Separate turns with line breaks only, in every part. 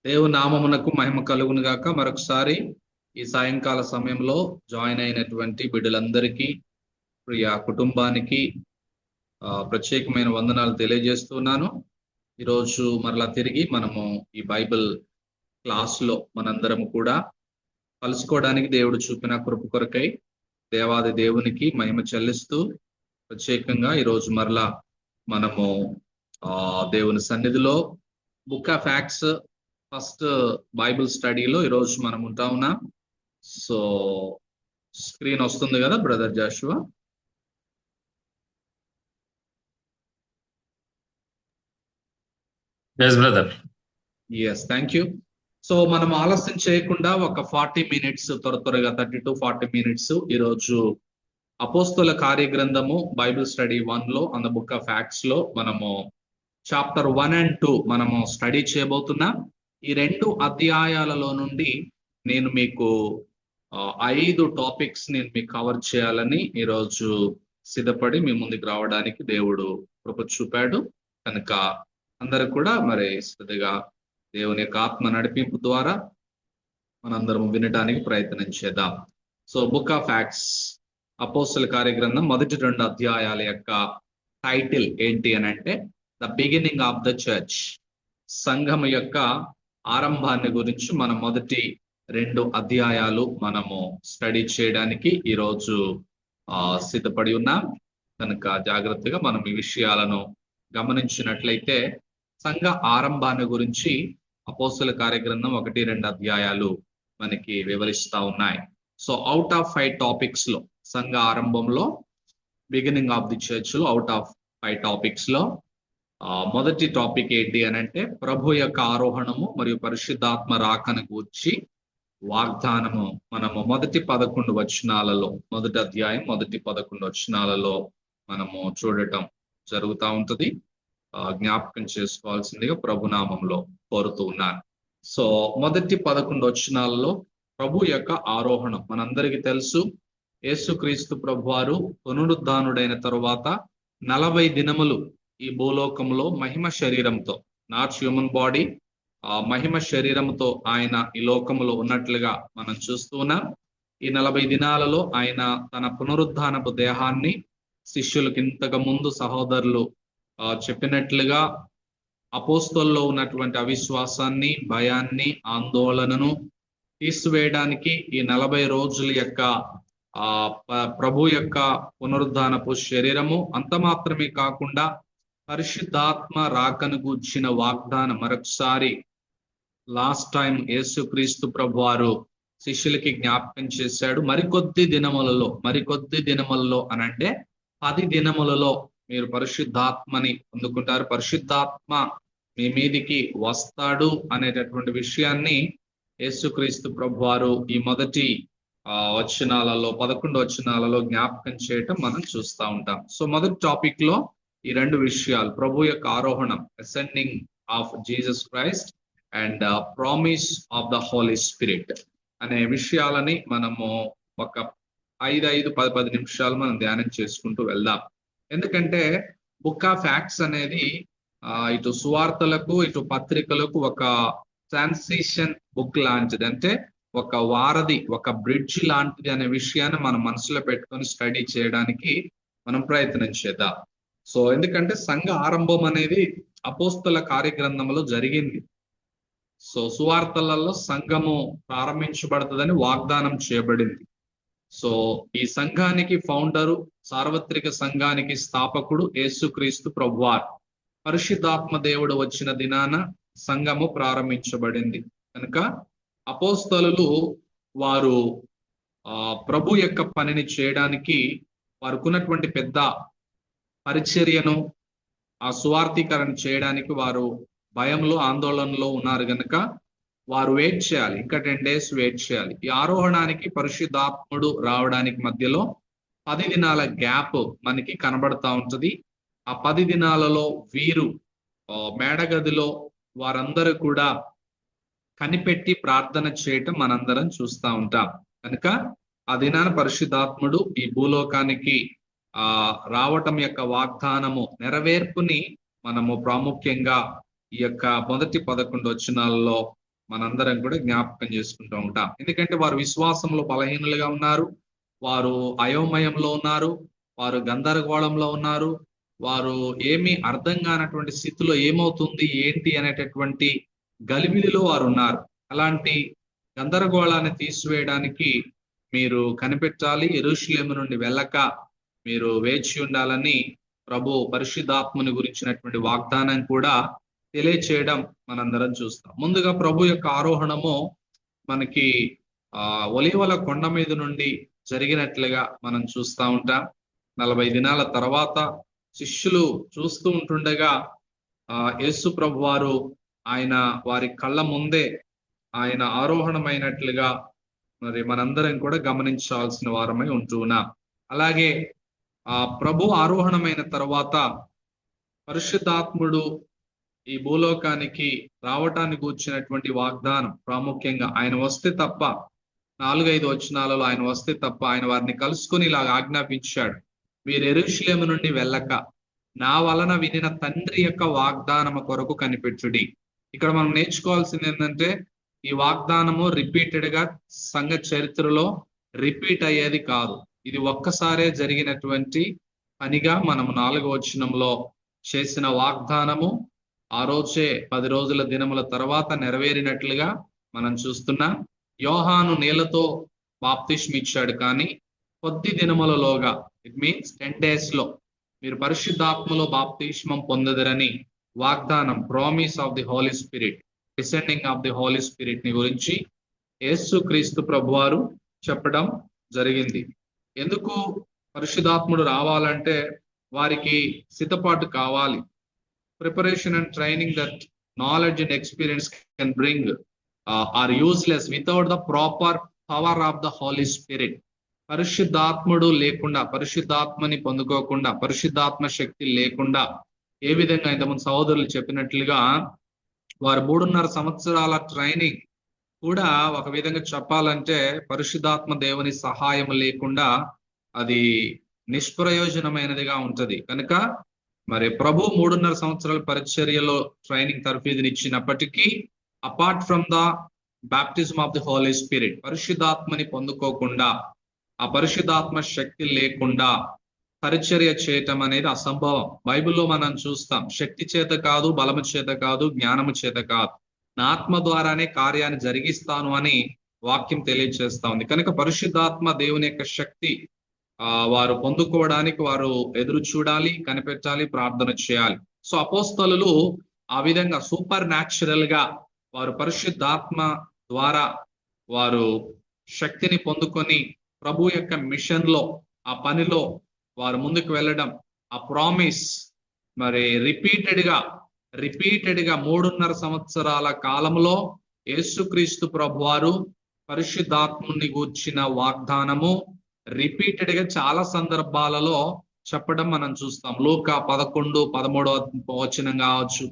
దేవుని నామమునకు మహిమ కలుగును గాక. మరొకసారి ఈ సాయంకాల సమయంలో జాయిన్ అయినటువంటి బిడ్డలందరికీ, ప్రియ కుటుంబానికి ప్రత్యేకమైన వందనాలు తెలియజేస్తున్నాను. ఈరోజు మరలా తిరిగి మనము ఈ బైబిల్ క్లాస్ లో మనందరం కూడా కలుసుకోవడానికి దేవుడు చూపిన కృప కొరకై దేవాది దేవునికి మహిమ చెల్లిస్తూ, ప్రత్యేకంగా ఈరోజు మరలా మనము దేవుని సన్నిధిలో book of Acts first Bible study ఈరోజు మనం ఉంటా ఉన్నాం. సో స్క్రీన్ వస్తుంది కదా brother Joshua?
yes brother.
Yes, thank you. So మనం ఆలస్యం చేయకుండా ఒక 40 మినిట్స్ త్వరగా 30 to 40 మినిట్స్ ఈరోజు అపోస్తల కార్యగ్రంథము బైబిల్ స్టడీ 1 లో అన్ ద బుక్ ఆఫ్ యాక్ట్స్ లో మనము చాప్టర్ 1 and 2 మనము స్టడీ చేయబోతున్నాం. ఈ 2 అధ్యాయాలలో నుండి నేను మీకు 5 టాపిక్స్ నేను మీకు కవర్ చేయాలని ఈరోజు సిద్ధపడి మీ ముందుకు రావడానికి దేవుడు కృప చూపాడు. కనుక అందరూ కూడా మరి శ్రద్ధగా దేవుని యొక్క ఆత్మ నడిపింపు ద్వారా మనందరం వినడానికి ప్రయత్నం చేద్దాం. సో బుక్ ఆఫ్ యాక్ట్స్ అపోస్తల కార్యగ్రంథం మొదటి 2 అధ్యాయాల యొక్క టైటిల్ ఏంటి అని అంటే the beginning of the church. సంఘం యొక్క ఆరంభాన్ని గురించి మనం మొదటి 2 అధ్యాయాలు మనము స్టడీ చేయడానికి ఈరోజు సిద్ధపడి ఉన్నాం. కనుక జాగ్రత్తగా మనం ఈ విషయాలను గమనించినట్లయితే సంఘ ఆరంభాన్ని గురించి అపోస్తల కార్యగ్రంథం 1-2 అధ్యాయాలు మనకి వివరిస్తా ఉన్నాయి. సో అవుట్ ఆఫ్ 5 టాపిక్స్ లో సంఘ ఆరంభంలో బిగినింగ్ ఆఫ్ ది చర్చ్ లో అవుట్ ఆఫ్ 5 టాపిక్స్ లో మొదటి టాపిక్ ఏంటి అని అంటే ప్రభు యొక్క ఆరోహణము మరియు పరిశుద్ధాత్మ రాకను గూర్చి వాగ్దానము. మనము మొదటి 11 వచనాలలో, మొదటి అధ్యాయం మొదటి 11 వచనాలలో మనము చూడటం జరుగుతూ ఉంటది. జ్ఞాపకం చేసుకోవాల్సిందిగా ప్రభునామంలో కోరుతూ ఉన్నాను. సో మొదటి 11 వచనాలలో ప్రభు యొక్క ఆరోహణం. మనందరికీ తెలుసు, యేసుక్రీస్తు ప్రభు వారు పునరుద్ధానుడైన తరువాత 40 దినములు ఈ భూలోకంలో మహిమ శరీరంతో, నాట్ హ్యూమన్ బాడీ, మహిమ శరీరంతో ఆయన ఈ లోకంలో ఉన్నట్లుగా మనం చూస్తూ ఉన్నాం. ఈ 40 దినాలలో ఆయన తన పునరుద్ధానపు దేహాన్ని శిష్యులకు ఇంతకు ముందు సహోదరులు చెప్పినట్లుగా అపోస్తల్లో ఉన్నటువంటి అవిశ్వాసాన్ని, భయాన్ని, ఆందోళనను తీసివేయడానికి ఈ 40 రోజుల యొక్క ప్రభు యొక్క పునరుద్ధానపు శరీరము, అంత మాత్రమే కాకుండా పరిశుద్ధాత్మ రాకను గూర్చిన వాగ్దానం మరొకసారి లాస్ట్ టైం యేసుక్రీస్తు ప్రభు వారు శిష్యులకి జ్ఞాపకం చేశాడు. మరికొద్ది దినములలో అనంటే 10 దినములలో మీరు పరిశుద్ధాత్మని పొందుకుంటారు, పరిశుద్ధాత్మ మీ మీదికి వస్తాడు అనేటటువంటి విషయాన్ని యేసుక్రీస్తు ప్రభు వారు ఈ మొదటి వచనాలలో 11 వచనాలలో జ్ఞాపకం చేయటం మనం చూస్తూ ఉంటాం. సో మొదటి టాపిక్ లో ఈ 2 విషయాలు, ప్రభు యొక్క ఆరోహణం, ascending of Jesus Christ and promise of the Holi Spirit అనే విషయాలని మనము ఒక 5-10 నిమిషాలు మనం ధ్యానం చేసుకుంటూ వెళ్దాం. ఎందుకంటే బుక్ ఆఫ్ యాక్ట్స్ అనేది ఇటు సువార్తలకు ఇటు పత్రికలకు ఒక ట్రాన్సిషన్ బుక్ లాంటిది, అంటే ఒక వారధి, ఒక బ్రిడ్జ్ లాంటిది అనే విషయాన్ని మనం మనసులో పెట్టుకొని స్టడీ చేయడానికి మనం ప్రయత్నం చేద్దాం. సో ఎందుకంటే సంఘ ఆరంభం అనేది అపోస్తల కార్యగ్రంథంలో జరిగింది. సో సువార్తలలో సంఘము ప్రారంభించబడుతుందని వాగ్దానం చేయబడింది. సో ఈ సంఘానికి ఫౌండరు, సార్వత్రిక సంఘానికి స్థాపకుడు యేసుక్రీస్తు ప్రభువారు. పరిశుద్ధాత్మ దేవుడు వచ్చిన దినాన సంఘము ప్రారంభించబడింది. కనుక అపోస్తలులు వారు ప్రభు యొక్క పనిని చేయడానికి వారుకున్నటువంటి పెద్ద పరిచర్యను, ఆ సువార్థీకరణ చేయడానికి వారు భయంలో, ఆందోళనలో ఉన్నారు. కనుక వారు వెయిట్ చేయాలి, ఇంకా 10 days వెయిట్ చేయాలి. ఈ ఆరోహణానికి, పరిశుద్ధాత్ముడు రావడానికి మధ్యలో 10 దినాల గ్యాప్ మనకి కనబడతా ఉంటది. ఆ 10 దినాలలో వీరు మేడగదిలో వారందరూ కూడా కనిపెట్టి ప్రార్థన చేయటం మనందరం చూస్తూ ఉంటాం. కనుక ఆ దినాన పరిశుద్ధాత్ముడు ఈ భూలోకానికి రావటం యొక్క వాగ్దానము నెరవేర్పుని మనము ప్రాముఖ్యంగా ఈ యొక్క మొదటి 11 వచనాలలో మనందరం కూడా జ్ఞాపకం చేసుకుంటూ ఉంటాం. ఎందుకంటే వారు విశ్వాసంలో బలహీనులుగా ఉన్నారు, వారు అయోమయంలో ఉన్నారు, వారు గందరగోళంలో ఉన్నారు, వారు ఏమీ అర్థం కానటువంటి స్థితిలో ఏమవుతుంది ఏంటి అనేటటువంటి గలిబిలిలో వారు ఉన్నారు. అలాంటి గందరగోళాన్ని తీసివేయడానికి మీరు కనిపెట్టాలి. యెరూషలేము నుండి వెళ్ళక మీరు వేచి ఉండాలని ప్రభు పరిశుద్ధాత్మని గురించినటువంటి వాగ్దానం కూడా తెలియచేయడం మనందరం చూస్తాం. ముందుగా ప్రభు యొక్క ఆరోహణము మనకి ఒలీవల కొండ మీద నుండి జరిగినట్లుగా మనం చూస్తూ ఉంటాం. 40 దినాల తర్వాత శిష్యులు చూస్తూ ఉంటుండగా యేసు ప్రభు వారు ఆయన వారి కళ్ళ ముందే ఆయన ఆరోహణమైనట్లుగా మరి మనందరం కూడా గమనించాల్సిన వారమై ఉంటున్నాం. అలాగే ప్రభు ఆరోహణమైన తర్వాత పరిశుద్ధాత్ముడు ఈ భూలోకానికి రావటానికి వచ్చినటువంటి వాగ్దానం ప్రాముఖ్యంగా ఆయన వస్తే తప్ప 4-5 వచనాలలో ఆయన వస్తే తప్ప ఆయన వారిని కలుసుకొని ఇలాగ ఆజ్ఞాపించాడు, మీరు యెరూషలేము నుండి వెళ్ళక నా వలన వినిన తండ్రి యొక్క వాగ్దానము కొరకు కనిపెట్టుడి. ఇక్కడ మనం నేర్చుకోవాల్సింది ఏంటంటే ఈ వాగ్దానము రిపీటెడ్ గా సంఘ చరిత్రలో రిపీట్ అయ్యేది కాదు. ఇది ఒక్కసారే జరిగినటువంటి పనిగా మనం 4వ వచనంలో చేసిన వాగ్దానము ఆ రోజే 10 రోజుల దినముల తర్వాత నెరవేరినట్లుగా మనం చూస్తున్నాం. యోహాను నీళ్లతో బాప్తిస్మం ఇచ్చాడు, కానీ కొద్ది దినములలోగా, ఇట్ మీన్స్ 10 days లో మీరు పరిశుద్ధాత్మలో బాప్తిస్మం పొందదరని వాగ్దానం, promise of the Holi spirit, descending of the Holi spirit ని గురించి యేసు క్రీస్తు ప్రభువారు చెప్పడం జరిగింది. ఎందుకు పరిశుద్ధాత్ముడు రావాలంటే వారికి సిద్ధపాటు కావాలి. Preparation and training that knowledge and experience can bring are useless without the proper power of the Holi spirit. పరిశుద్ధాత్ముడు లేకుండా, పరిశుద్ధాత్మని పొందుకోకుండా, పరిశుద్ధాత్మ శక్తి లేకుండా ఏ విధంగా ఇంతకుముందు సహోదరులు చెప్పినట్లుగా వారు 3.5 సంవత్సరాల ట్రైనింగ్ కూడా ఒక విధంగా చెప్పాలంటే పరిశుద్ధాత్మ దేవుని సహాయం లేకుండా అది నిష్ప్రయోజనమైనదిగా ఉంటది. కనుక మరి ప్రభు 3.5 సంవత్సరాల పరిచర్యలో ట్రైనింగ్ తర్ఫీదునిచ్చినప్పటికీ apart from the baptism of the Holi Spirit, పరిశుద్ధాత్మని పొందుకోకుండా, ఆ పరిశుద్ధాత్మ శక్తి లేకుండా పరిచర్య చేయటం అనేది అసంభవం. బైబిల్లో మనం చూస్తాం, శక్తి చేత కాదు, బలము చేత కాదు, జ్ఞానము చేత కాదు, నా ఆత్మ ద్వారానే కార్యాన్ని జరిగిస్తాను అని వాక్యం తెలియజేస్తా ఉంది. కనుక పరిశుద్ధాత్మ దేవుని యొక్క శక్తి వారు పొందుకోవడానికి వారు ఎదురు చూడాలి, కనిపెట్టాలి, ప్రార్థన చేయాలి. సో అపోస్తలులు ఆ విధంగా సూపర్ న్యాచురల్ గా వారు పరిశుద్ధాత్మ ద్వారా వారు శక్తిని పొందుకొని ప్రభు యొక్క మిషన్ లో, ఆ పనిలో వారు ముందుకు వెళ్ళడం, ఆ ప్రామిస్ మరి రిపీటెడ్ గా 3.5 సంవత్సరాల కాలంలో యేసుక్రీస్తు ప్రభువారు పరిశుద్ధాత్ముని గూర్చిన వాగ్దానము రిపీటెడ్ గా చాలా సందర్భాలలో చెప్పడం మనం చూస్తాం. లూకా 11:13 వచనం కావచ్చు,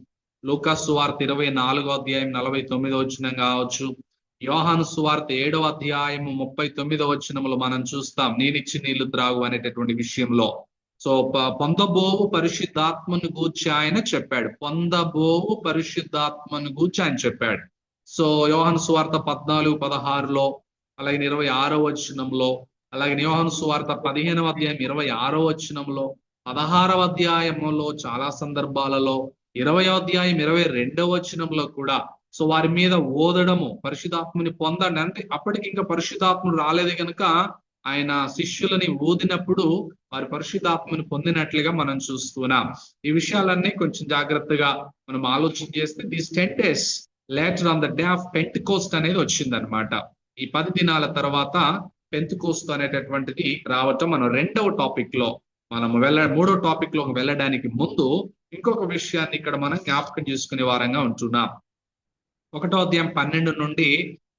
లూకా సువార్త 24వ అధ్యాయం 49వ వచనం కావచ్చు, యోహాను సువార్త 7వ అధ్యాయం 39వ వచనములో మనం చూస్తాం నేనిచ్చి నీళ్లు త్రాగు అనేటటువంటి విషయంలో. సో పొందబోవు పరిశుద్ధాత్మను గూర్చి ఆయన చెప్పాడు, పొందబోవు పరిశుద్ధాత్మను గూర్చి ఆయన చెప్పాడు. సో యోహాను సువార్త 14:16లో, అలాగే 26వ వచనంలో, అలాగే యోహాను సువార్త 15వ అధ్యాయం 26వ వచనంలో, 16వ అధ్యాయంలో చాలా సందర్భాలలో, 20వ అధ్యాయం 22వ వచనంలో కూడా సో వారి మీద ఓదడము, పరిశుద్ధాత్మని పొందండి అంటే అప్పటికి ఇంకా పరిశుద్ధాత్ముడు రాలేదు కనుక ఆయన శిష్యులని ఊదినప్పుడు వారి పరిశుద్ధాత్మని పొందినట్లుగా మనం చూస్తున్నాం. ఈ విషయాలన్నీ కొంచెం జాగ్రత్తగా మనం ఆలోచన చేస్తే this 10 days later on the day of Pentecost అనేది వచ్చిందనమాట. ఈ 10 దినాల తర్వాత పెంటెకోస్ట్ అనేటటువంటిది రావటం మనం 2వ టాపిక్ లో మనం 3వ టాపిక్ లోకి వెళ్ళడానికి ముందు ఇంకొక విషయాన్ని ఇక్కడ మనం జ్ఞాపకం చేసుకునే వారంగా ఉంటున్నాం. 1వ అధ్యాయం 12 నుండి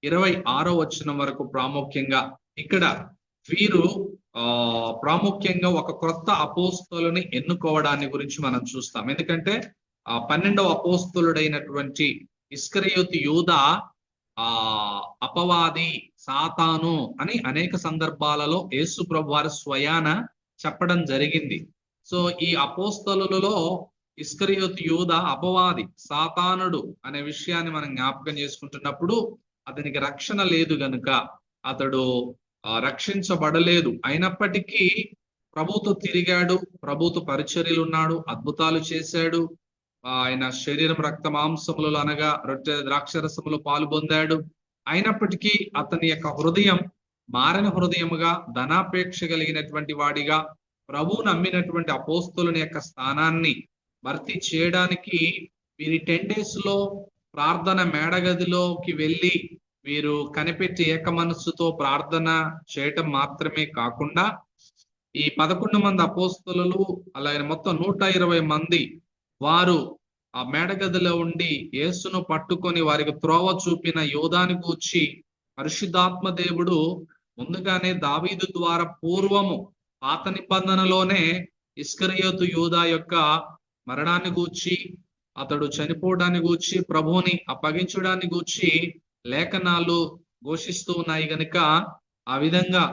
26వ వచనం వరకు ప్రాముఖ్యంగా ఇక్కడ వీరు ప్రాముఖ్యంగా ఒక క్రొత్త అపోస్తలుని ఎన్నుకోవడాన్ని గురించి మనం చూస్తాం. ఎందుకంటే 12వ అపోస్తలుడైనటువంటి ఇస్కరియోతు యూదా అపవాది, సాతాను అని అనేక సందర్భాలలో యేసు ప్రభువారు స్వయాన చెప్పడం జరిగింది. సో ఈ అపోస్తలులలో ఇస్కరియోతు యూద అపవాది, సాతానుడు అనే విషయాన్ని మనం జ్ఞాపకం చేసుకుంటున్నప్పుడు అతనికి రక్షణ లేదు గనుక అతడు రక్షించబడలేదు. అయినప్పటికీ ప్రభుతో తిరిగాడు, ప్రభుతో పరిచర్యలు ఉన్నాడు, అద్భుతాలు చేశాడు. ఆయన శరీరం రక్త మాంసములు అనగా రొట్టె ద్రాక్షరసములు పాలు పొందాడు. అయినప్పటికీ అతని యొక్క హృదయం మారని హృదయముగా, ధనాపేక్ష కలిగినటువంటి వాడిగా, ప్రభువు నమ్మినటువంటి అపోస్తులని యొక్క స్థానాన్ని భర్తీ చేయడానికి వీరి 10 days లో ప్రార్థన మేడగదిలోకి వెళ్ళి వీరు కనిపెట్టి ఏక మనస్సుతో ప్రార్థన చేయటం మాత్రమే కాకుండా ఈ 11 మంది అపోస్తలులు అలాగే మొత్తం 120 మంది వారు ఆ మేడగదిలో ఉండి యేసును పట్టుకొని వారికి త్రోవ చూపిన యోధాని గూర్చి పరిశుద్ధాత్మ దేవుడు ముందుగానే దావీదు ద్వారా పూర్వము పాత నిబంధనలోనే ఇస్కరియోతు యూదా యొక్క మరణాన్ని గూర్చి, అతడు చనిపోవడాన్ని గూర్చి, ప్రభువుని అప్పగించడాన్ని గూర్చి లేఖనాలు ఘోషిస్తూ ఉన్నాయి గనుక ఆ విధంగా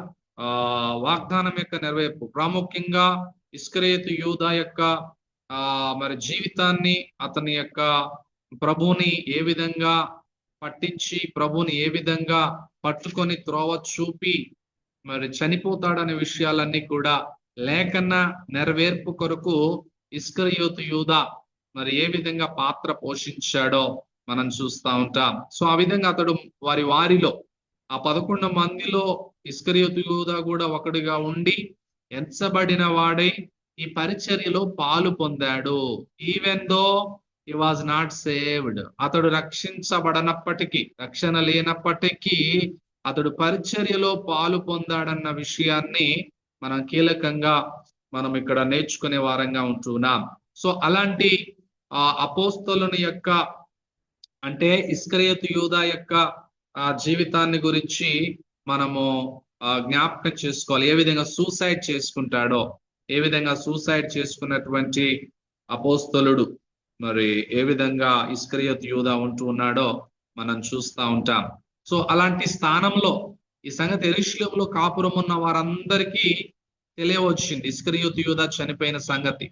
వాగ్దానం యొక్క నెరవేర్పు ప్రాముఖ్యంగా ఇస్కరియోతు యూదా యొక్క మరి జీవితాన్ని, అతని యొక్క ప్రభువుని ఏ విధంగా పట్టించి, ప్రభువుని ఏ విధంగా పట్టుకొని త్రోవ చూపి మరి చనిపోతాడనే విషయాలన్నీ కూడా లేఖన నెరవేర్పు కొరకు ఇస్కరియోతు యూదా మరి ఏ విధంగా పాత్ర పోషించాడో మనం చూస్తా ఉంటాం. సో ఆ విధంగా అతడు వారిలో ఆ 11 మందిలో ఇస్కరియోతు యూదా కూడా ఒకడిగా ఉండి ఎంచబడిన వాడై ఈ పరిచర్యలో పాలు పొందాడు. Even though he was not saved, అతడు రక్షించబడనప్పటికీ, రక్షణ లేనప్పటికీ అతడు పరిచర్యలో పాలు పొందాడన్న విషయాన్ని మనం కీలకంగా మనం ఇక్కడ నేర్చుకునే వారంగా ఉంటున్నాం. సో అలాంటి అపోస్తలుని యొక్క అంటే ఇస్కరియోతు యూదా యొక్క జీవితాన్ని గురించి మనము జ్ఞాపకం చేసుకోవాలి. ఏ విధంగా సూసైడ్ చేసుకుంటాడో, ఏ విధంగా సూసైడ్ చేసుకున్నటువంటి అపోస్తలుడు మరి ఏ విధంగా ఇస్కరియోతు యూదా ఉంటూ ఉన్నాడో మనం చూస్తా ఉంటాం. సో అలాంటి స్థానంలో ఈ సంగతి యెరూషలేములో కాపురం ఉన్న వారందరికీ తెలియవచ్చింది ఇస్కరియోతు యూదా చనిపోయిన సంగతి.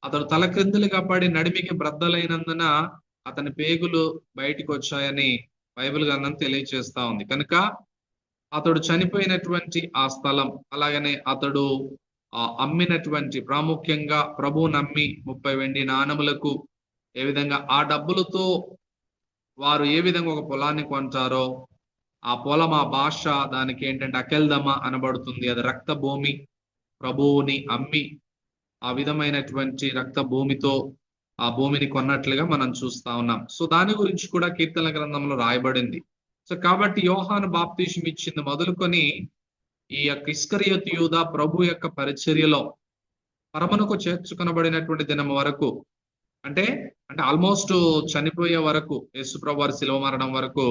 అతడు తలక్రిందులుగా పడి నడిమికి బ్రద్దలైనందున అతని పేగులు బయటికి వచ్చాయని బైబిల్ గ్రంథం తెలియజేస్తా ఉంది. కనుక అతడు చనిపోయినటువంటి ఆ స్థలం, అలాగనే అతడు అమ్మినటువంటి, ప్రాముఖ్యంగా ప్రభువు నమ్మి 30 వెండి నాణములకు ఏ విధంగా ఆ డబ్బులతో వారు ఏ విధంగా ఒక పొలాన్ని కొంటారో, ఆ పొలం ఆ భాష దానికి ఏంటంటే అకెల్దమ అనబడుతుంది. అది రక్త భూమి. ప్రభువుని అమ్మి ఆ విధమైనటువంటి రక్త భూమితో ఆ భూమిని కొన్నట్లుగా మనం చూస్తా ఉన్నాం. సో దాని గురించి కూడా కీర్తన గ్రంథంలో రాయబడింది. సో కాబట్టి యోహాను బాప్తిసం ఇచ్చింది మొదలుకొని ఈ యొక్క ఇస్కరియోతు యూదా ప్రభు యొక్క పరిచర్యలో పరమునకు చేర్చుకొనబడినటువంటి దినం వరకు, అంటే ఆల్మోస్ట్ చనిపోయే వరకు, యేసు ప్రభు వారి శిలువ మరణం వరకు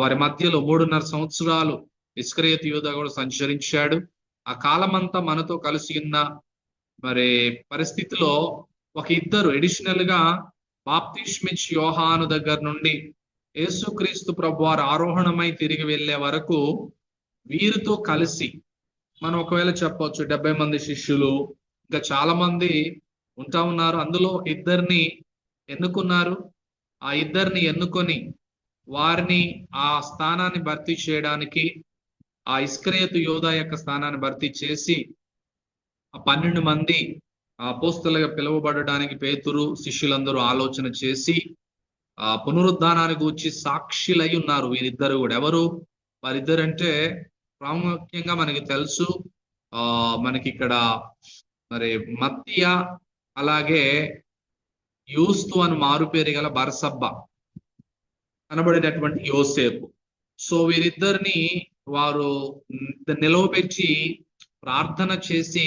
వారి మధ్యలో 3.5 సంవత్సరాలు ఇస్కరియోతు యూదా కూడా సంచరించాడు. ఆ కాలమంతా మనతో కలిసి ఉన్న మరి పరిస్థితిలో ఒక ఇద్దరు అడిషనల్ గా బాప్తిస్మిచ్ యోహాను దగ్గర నుండి యేసుక్రీస్తు ప్రభువారు ఆరోహణమై తిరిగి వెళ్ళే వరకు వీరితో కలిసి మనం ఒకవేళ చెప్పొచ్చు 70 మంది శిష్యులు, ఇంకా చాలా మంది ఉంటా ఉన్నారు. అందులో ఇద్దరిని ఎన్నుకున్నారు. ఆ ఇద్దరిని ఎన్నుకొని వారిని ఆ స్థానాన్ని భర్తీ చేయడానికి, ఆ ఇస్కరియోతు యూదా యొక్క స్థానాన్ని భర్తీ చేసి ఆ 12 మంది అపోస్తలుగా పిలువబడడానికి పేతురు శిష్యులందరూ ఆలోచన చేసి ఆ పునరుద్ధానాన్ని గూర్చి సాక్షులై ఉన్నారు వీరిద్దరు కూడా. ఎవరు వారిద్దరంటే ప్రాముఖ్యంగా మనకి తెలుసు, మనకి ఇక్కడ మరి మత్తీయ అలాగే యూస్తు అని మారుపేరు గల బర్సబ్బ అనబడినటువంటి యోసేపు. సో వీరిద్దరిని వారు నిలవబెట్టి ప్రార్థన చేసి,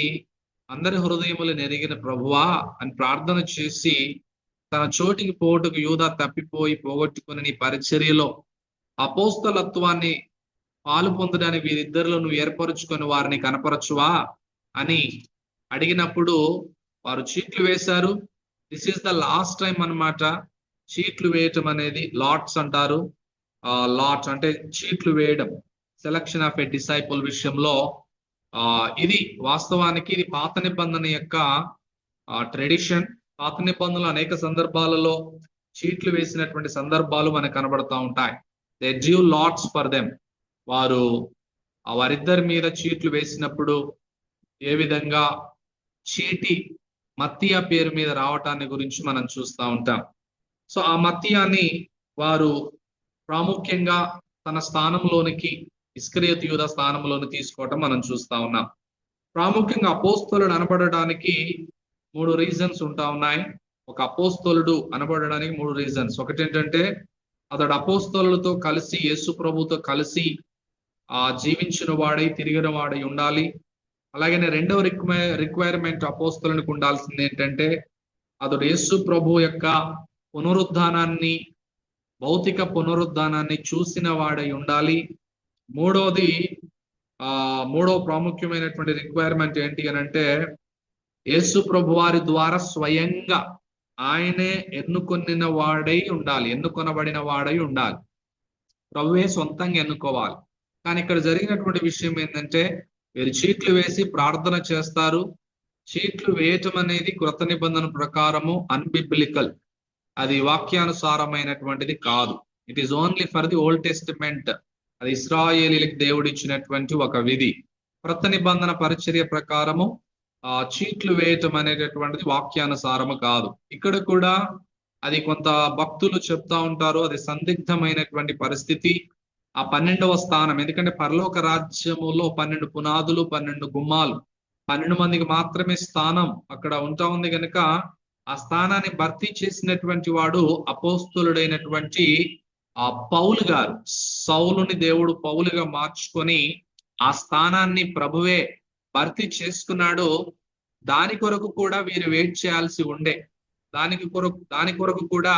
అందరి హృదయములు నెరిగిన ప్రభువా అని ప్రార్థన చేసి, తన చోటికి పోటుకు యూదా తప్పిపోయి పోగొట్టుకుని నీ పరిచర్యలో అపోస్తలత్వాన్ని పాలు పొందడానికి వీరిద్దరిలో నువ్వు ఏర్పరచుకొని వారిని కనపరచువా అని అడిగినప్పుడు వారు చీట్లు వేశారు. This is the last time అన్నమాట. చీట్లు వేయటం అనేది లాట్స్ అంటారు. లాట్స్ అంటే చీట్లు వేయడం, సెలక్షన్ ఆఫ్ ఏ డిసైపుల్ విషయంలో ఇది వాస్తవానికి ఇది పాత నిబంధన యొక్క ట్రెడిషన్, పాత నిబంధనలు అనేక సందర్భాలలో చీట్లు వేసినటువంటి సందర్భాలు మనకు కనబడతా ఉంటాయి. They due LADS for them. వారిద్దరి మీద చీట్లు వేసినప్పుడు ఏ విధంగా చీటి మత్తీయ పేరు మీద రావటాన్ని గురించి మనం చూస్తూ ఉంటాం. సో ఆ మత్తీయాని వారు ప్రాముఖ్యంగా తన స్థానంలోనికి, ఇస్కరియోతు యూదా స్థానంలోని తీసుకోవటం మనం చూస్తా ఉన్నాం. ప్రాముఖ్యంగా అపోస్తలుడు అనబడడానికి 3 రీజన్స్ ఉంటా ఉన్నాయి. ఒక అపోస్తలుడు అనబడడానికి 3 రీజన్స్. ఒకటి ఏంటంటే అతడు అపోస్తలులతో కలిసి, యేసు ప్రభుతో కలిసి జీవించిన వాడై, తిరిగిన వాడై ఉండాలి. అలాగనే రెండవ రిక్వైర్మెంట్ అపోస్తలునికి ఉండాల్సింది ఏంటంటే అతడు యేసు ప్రభు యొక్క పునరుద్ధానాన్ని, భౌతిక పునరుద్ధానాన్ని చూసిన వాడై ఉండాలి. మూడవ ప్రాముఖ్యమైనటువంటి రిక్వైర్మెంట్ ఏంటి అని అంటే యేసు ప్రభు వారి ద్వారా స్వయంగా ఆయనే ఎన్నుకొనబడిన వాడై ఉండాలి. ప్రభువే సొంతంగా ఎన్నుకోవాలి. కానీ ఇక్కడ జరిగినటువంటి విషయం ఏంటంటే వీరు చీట్లు వేసి ప్రార్థన చేస్తారు. చీట్లు వేయటం అనేది క్రొత్త నిబంధన ప్రకారము అన్బిబ్లికల్, అది వాక్యానుసారమైనటువంటిది కాదు. It is only for the old testament. అది ఇశ్రాయేలీలకు దేవుడు ఇచ్చినటువంటి ఒక విధి. క్రొత్త నిబంధన పరిచర్య ప్రకారము చీట్లు వేయటం అనేటటువంటిది వాక్యానుసారము కాదు. ఇక్కడ కూడా అది కొంత భక్తులు చెప్తా ఉంటారు, అది సందిగ్ధమైనటువంటి పరిస్థితి. ఆ 12వ స్థానం, ఎందుకంటే పరలోక రాజ్యములో 12 పునాదులు, 12 గుమ్మాలు, 12 మందికి మాత్రమే స్థానం అక్కడ ఉంటా ఉంది కనుక ఆ స్థానాన్ని భర్తీ చేసినటువంటి వాడు అపోస్తలుడైనటువంటి పౌలు గారు. సౌలుని దేవుడు పౌలుగా మార్చుకొని ఆ స్థానాన్ని ప్రభువే భర్తీ చేసుకున్నాడు. దాని కొరకు కూడా వీరు వెయిట్ చేయాల్సి ఉండే. దాని కొరకు కూడా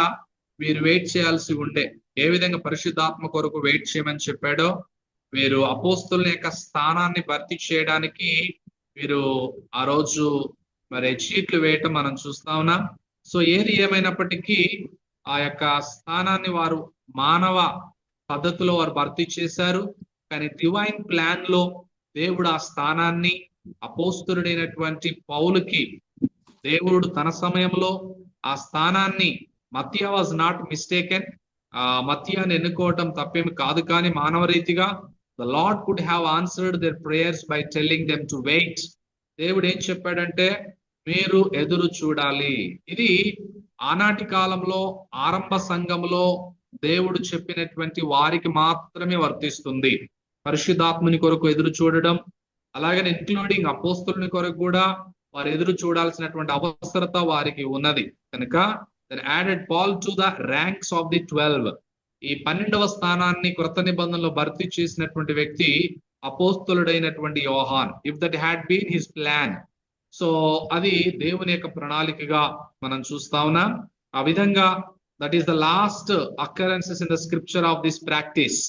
వీరు వెయిట్ చేయాల్సి ఉండే. ఏ విధంగా పరిశుద్ధాత్మ కొరకు వెయిట్ చేయమని చెప్పాడో, వీరు అపోస్తలుల యొక్క స్థానాన్ని భర్తీ చేయడానికి వీరు ఆ రోజు మరి చీట్లు వేయటం మనం చూస్తా ఉన్నాం. సో ఏది ఏమైనప్పటికీ ఆ యొక్క స్థానాన్ని వారు మానవ పద్ధతిలో వారు భర్తీ చేశారు. కానీ డివైన్ ప్లాన్ లో దేవుడు ఆ స్థానాన్ని అపోస్తలుడైనటువంటి పౌలుకి దేవుడు తన సమయంలో ఆ స్థానాన్ని, మత్తీయ వాజ్ నాట్ మిస్టేకెన్, మత్తీయాని ఎన్నుకోవటం తప్పేమి కాదు. కానీ మానవ రీతిగా the lord could have answered their prayers by telling them to wait. దేవుడు ఏం చెప్పాడంటే మీరు ఎదురు చూడాలి. ఇది ఆనాటి కాలంలో ఆరంభ సంఘంలో దేవుడు చెప్పినటువంటి వారికి మాత్రమే వర్తిస్తుంది. పరిశుద్ధాత్ముని కొరకు ఎదురు చూడడం, అలాగే ఇంక్లూడింగ్ అపోస్తలుని కొరకు కూడా వారు ఎదురు చూడాల్సినటువంటి అవసరత వారికి ఉన్నది. కనుక added Paul to the ranks of the 12. ఈ 12వ స్థానాన్ని క్రొత్త నిబంధనలో భర్తీ చేసినటువంటి వ్యక్తి అపోస్తలుడైనటువంటి యోహాన్. If that had been his plan, so అది దేవుని యొక్క ప్రణాళికగా మనం చూస్తా ఉన్నాం. ఆ విధంగా that is the last occurrences in the scripture of this practice.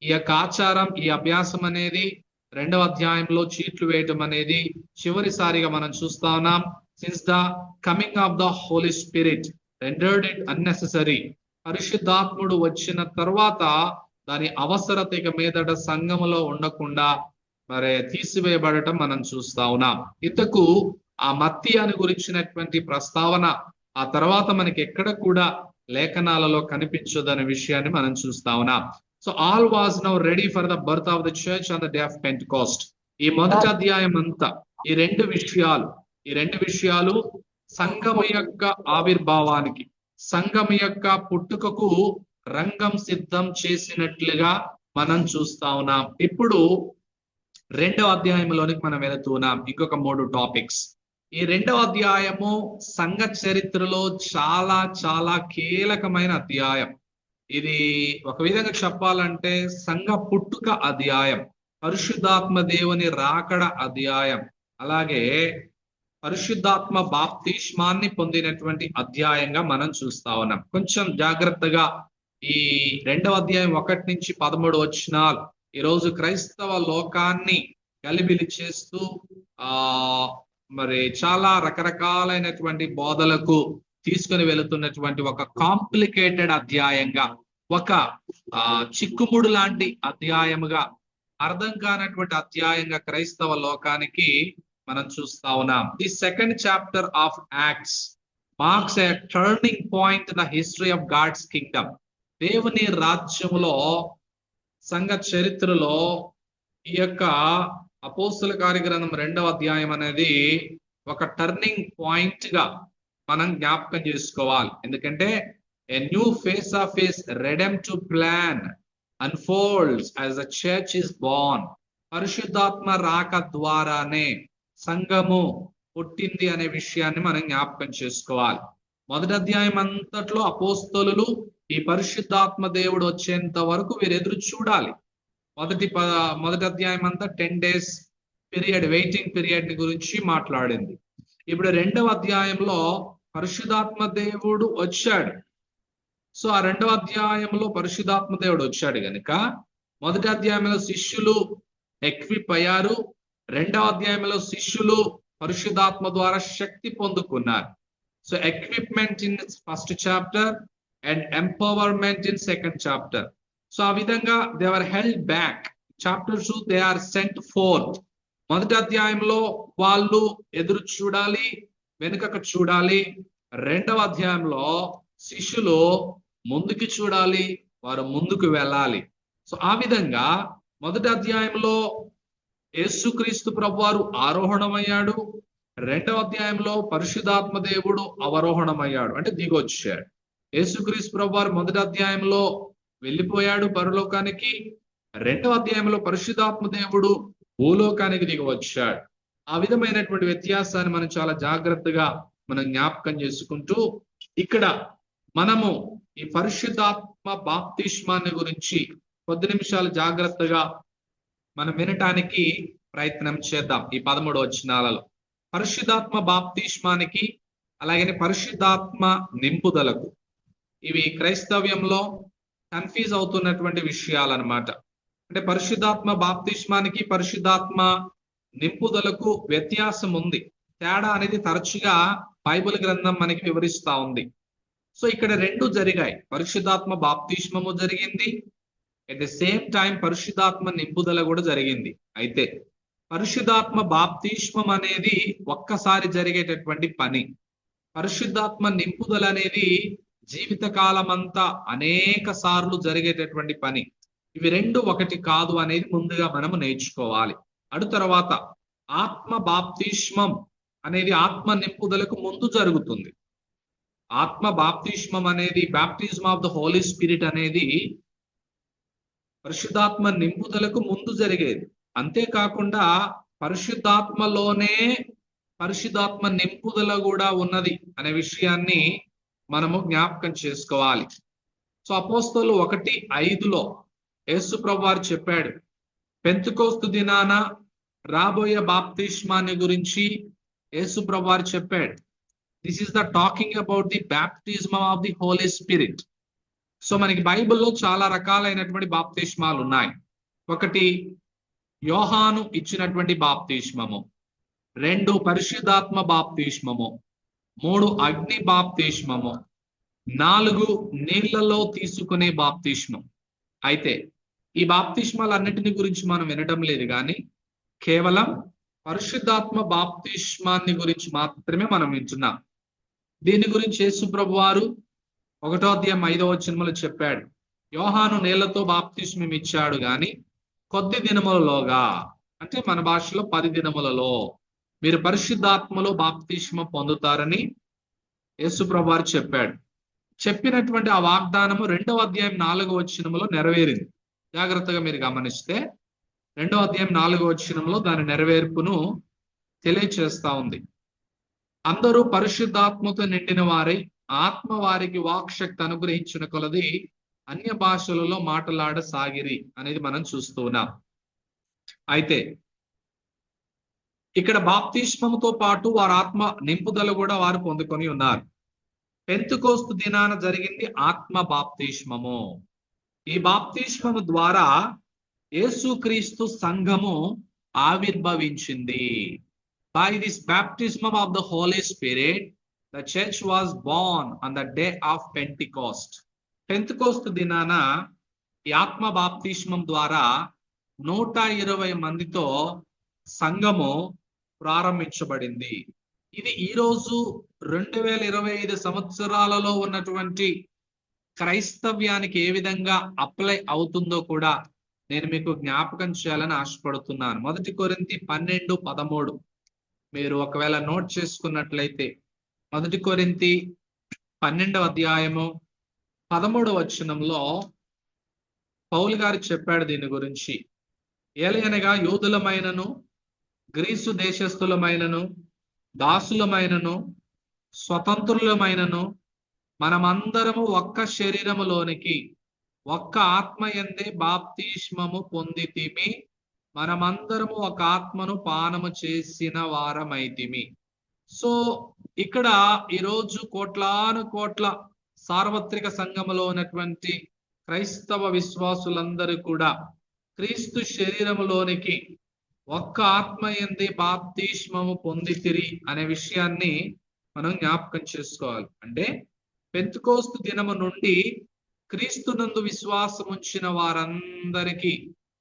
ఈ యొక్క ఆచారం, ఈ అభ్యాసం అనేది 2వ అధ్యాయంలో చీట్లు వేయటం అనేది చివరిసారిగా మనం చూస్తా ఉన్నాం. Since the coming of the Holi spirit rendered it unnecessary. పరిశుద్ధాత్ముడు వచ్చిన తర్వాత దాని అవసరత ఇక మీదట సంఘములో ఉండకుండా మరి తీసివేయబడటం మనం చూస్తా ఉన్నాం. ఇంతకు ఆ మత్తీయాని గురించినటువంటి ప్రస్తావన ఆ తర్వాత మనకి ఎక్కడ కూడా లేఖనాలలో కనిపించదనే విషయాన్ని మనం చూస్తా ఉన్నాం. So all was now ready for the birth of the church on the day of Pentecost. ఈ మొదటి అధ్యాయం అంతా ఈ రెండు విషయాలు సంఘము యొక్క ఆవిర్భావానికి, సంఘము యొక్క పుట్టుకకు రంగం సిద్ధం చేసినట్లుగా మనం చూస్తా ఉన్నాం. ఇప్పుడు 2వ అధ్యాయంలోనికి మనం వెళుతున్నాం. ఇంకొక 3 టాపిక్స్. ఈ 2వ అధ్యాయము సంఘ చరిత్రలో చాలా చాలా కీలకమైన అధ్యాయం. ఇది ఒక విధంగా చెప్పాలంటే సంఘ పుట్టుక అధ్యాయం, పరిశుద్ధాత్మ దేవుని రాకడ అధ్యాయం, అలాగే పరిశుద్ధాత్మ బాప్తిస్మాన్ని పొందినటువంటి అధ్యాయంగా మనం చూస్తా ఉన్నాం. కొంచెం జాగ్రత్తగా ఈ 2వ అధ్యాయం 1 నుంచి 13 వచనాలు ఈరోజు క్రైస్తవ లోకాన్ని గలిబిలి చేస్తూ మరి చాలా రకరకాలైనటువంటి బోధలకు తీసుకుని వెళుతున్నటువంటి ఒక కాంప్లికేటెడ్ అధ్యాయంగా, ఒక చిక్కుముడు లాంటి అధ్యాయముగా, అర్థం కానటువంటి అధ్యాయంగా క్రైస్తవ లోకానికి మనం చూస్తా ఉన్నాం. The second chapter of acts marks a turning point in the history of God's kingdom. దేవుని రాజ్యములో, సంఘ చరిత్రలో ఈ యొక్క అపోస్తుల కార్యగ్రంథం 2వ అధ్యాయం అనేది ఒక టర్నింగ్ పాయింట్ గా మనం జ్ఞాపకం చేసుకోవాలి. ఎందుకంటే a new phase of his redemptive plan unfolds as the church is born. పరిశుద్ధాత్మ రాక ద్వారానే సంఘము పుట్టింది అనే విషయాన్ని మనం జ్ఞాపకం చేసుకోవాలి. మొదటి అధ్యాయం అంతట్లో అపోస్తలులు ఈ పరిశుద్ధాత్మ దేవుడు వచ్చేంత వరకు వీరు ఎదురు చూడాలి. మొదటి అధ్యాయం అంతా 10 days పీరియడ్, వెయిటింగ్ పీరియడ్ గురించి మాట్లాడింది. ఇప్పుడు 2వ అధ్యాయంలో పరిశుద్ధాత్మ దేవుడు వచ్చాడు. సో ఆ 2వ అధ్యాయంలో పరిశుద్ధాత్మ దేవుడు వచ్చాడు గనుక మొదటి అధ్యాయంలో శిష్యులు ఎక్విప్ అయ్యారు. 2వ అధ్యాయంలో శిష్యులు పరిశుద్ధాత్మ ద్వారా శక్తి పొందుకున్నారు. So equipment in first chapter and empowerment in second chapter. So ఆ విధంగా they are held back. Chapter 2 they are sent forth. మొదటి అధ్యాయంలో వాళ్ళు ఎదురు చూడాలి, వెనుకకు చూడాలి. 2వ అధ్యాయంలో శిష్యులు ముందుకు చూడాలి, వారు ముందుకు వెళ్ళాలి. సో ఆ విధంగా మొదటి అధ్యాయంలో యేసుక్రీస్తు ప్రభువారు ఆరోహణమయ్యాడు. 2వ అధ్యాయంలో పరిశుద్ధాత్మ దేవుడు అవరోహణమయ్యాడు, అంటే దిగొచ్చాడు. యేసుక్రీస్తు ప్రభువారు మొదటి అధ్యాయంలో వెళ్ళిపోయాడు పరలోకానికి. 2వ అధ్యాయంలో పరిశుద్ధాత్మ దేవుడు భూలోకానికి దిగి వచ్చాడు. ఆ విధమైనటువంటి వ్యత్యాసాన్ని మనం చాలా జాగ్రత్తగా మనం జ్ఞాపకం చేసుకుంటూ ఇక్కడ మనము ఈ పరిశుద్ధాత్మ బాప్తిస్మాన్ని గురించి కొద్ది నిమిషాలు జాగ్రత్తగా మనం వినటానికి ప్రయత్నం చేద్దాం. ఈ 13 వచనాలలో పరిశుద్ధాత్మ బాప్తిస్మానికి, అలాగే పరిశుద్ధాత్మ నింపుదలకు, ఇవి క్రైస్తవ్యంలో కన్ఫ్యూజ్ అవుతున్నటువంటి విషయాలన్నమాట. అంటే పరిశుద్ధాత్మ బాప్తిస్మానికి, పరిశుద్ధాత్మ నింపుదలకు వ్యత్యాసం ఉంది. తేడా అనేది తరచుగా బైబిల్ గ్రంథం మనకి వివరిస్తా ఉంది. సో ఇక్కడ 2 జరిగాయి. పరిశుద్ధాత్మ బాప్తిస్మము జరిగింది, అట్ ద సేమ్ టైం పరిశుద్ధాత్మ నింపుదల కూడా జరిగింది. అయితే పరిశుద్ధాత్మ బాప్తిస్మం అనేది ఒక్కసారి జరిగేటటువంటి పని. పరిశుద్ధాత్మ నింపుదల అనేది జీవితకాలం అంతా అనేక సార్లు జరిగేటటువంటి పని. ఇవి 2 ఒకటి కాదు అనేది ముందుగా మనము నేర్చుకోవాలి. అటు తర్వాత ఆత్మ బాప్తిస్మం అనేది ఆత్మ నింపుదలకు ముందు జరుగుతుంది. ఆత్మ బాప్తిస్మం అనేది, baptism of the Holi spirit అనేది పరిశుద్ధాత్మ నింపుదలకు ముందు జరిగేది. అంతేకాకుండా పరిశుద్ధాత్మలోనే పరిశుద్ధాత్మ నింపుదల కూడా ఉన్నది అనే విషయాన్ని మనము జ్ఞాపకం చేసుకోవాలి. సో అపోస్తలులు 1:5 యేసు ప్రభువారు చెప్పాడు, పెంతెకోస్తు దినాన రాబోయే బాప్తిస్మాన్ని గురించి యేసు ప్రభువారు చెప్పాడు. This is the talking about the baptism of the Holi spirit. So మనకి బైబిల్లో చాలా రకాలైనటువంటి బాప్తిస్మాలు ఉన్నాయి. 1 యోహాను ఇచ్చినటువంటి బాప్తిస్మము, 2 పరిశుద్ధాత్మ బాప్తిస్మము, 3 అగ్ని బాప్తిస్మము, 4 నీళ్లలో తీసుకునే బాప్తిస్మం. అయితే ఈ బాప్తిస్మాలన్నిటిని గురించి మనం వినడం లేదు, కానీ కేవలం పరిశుద్ధాత్మ బాప్తిస్మాన్ని గురించి మాత్రమే మనం వింటున్నాం. దీని గురించి యేసు ప్రభువారు 1వ అధ్యాయం 5వ వచనంలో చెప్పాడు, యోహాను నీళ్లతో బాప్తిస్మం ఇచ్చాడు గాని కొద్ది దినములలోగా, అంటే మన భాషలో 10 దినములలో మీరు పరిశుద్ధాత్మలో బాప్తిస్మం పొందుతారని యేసు ప్రభువారు చెప్పాడు. చెప్పినటువంటి ఆ వాగ్దానము 2వ అధ్యాయం 4వ వచనంలో నెరవేరింది. జాగ్రత్తగా మీరు గమనిస్తే 2వ అధ్యాయం 4వ వచనంలో దాని నెరవేర్పును తెలియచేస్తా ఉంది. అందరూ పరిశుద్ధాత్మతో నిండిన వారై ఆత్మ వారికి వాక్శక్తి అనుగ్రహించిన కొలది అన్య భాషలలో మాట్లాడసాగిరి అనేది మనం చూస్తూ ఉన్నాం. అయితే ఇక్కడ బాప్తిస్మముతో పాటు వారి ఆత్మ నింపుదల కూడా వారు పొందుకొని ఉన్నారు. పెంతెకోస్తు దినాన జరిగింది ఆత్మ బాప్తిస్మము. ఈ బాప్తిస్మము ద్వారా యేసుక్రీస్తు సంఘము ఆవిర్భవించింది. By this baptism of the Holy Spirit, the church was born on the day of Pentecost. Pentecost దినాన ఈ ఆత్మ బాప్తిస్మం ద్వారా 120 మందితో సంఘము ప్రారంభించబడింది. ఇది ఈ రోజు 2025 సంవత్సరాలలో ఉన్నటువంటి క్రైస్తవ్యానికి ఏ విధంగా అప్లై అవుతుందో కూడా నేను మీకు జ్ఞాపకం చేయాలని ఆశపడుతున్నాను. 1 కొరింథీ 12:13 మీరు ఒకవేళ నోట్ చేసుకున్నట్లయితే 1 కొరింథీ 12వ అధ్యాయము 13వ వచనంలో పౌలు గారు చెప్పాడు దీని గురించి. ఏలయనగా యూదులమైనను గ్రీసు దేశస్థులమైనను దాసులమైనను స్వతంత్రులమైనను మనమందరము ఒక్క శరీరములోనికి ఒక్క ఆత్మ యందే బాప్తిస్మము పొందితిమి, మనమందరము ఒక ఆత్మను పానము చేసిన వారమైతిమి. సో ఇక్కడ ఈరోజు కోట్లాను కోట్ల సార్వత్రిక సంఘములో ఉన్నటువంటి క్రైస్తవ విశ్వాసులందరూ కూడా క్రీస్తు శరీరములోనికి ఒక్క ఆత్మ యందే బాప్తిస్మము పొందితిరి అనే విషయాన్ని మనం జ్ఞాపకం చేసుకోవాలి. అంటే పెంతెకోస్తు దినము నుండి క్రీస్తునందు విశ్వాసం ఉంచిన వారందరికీ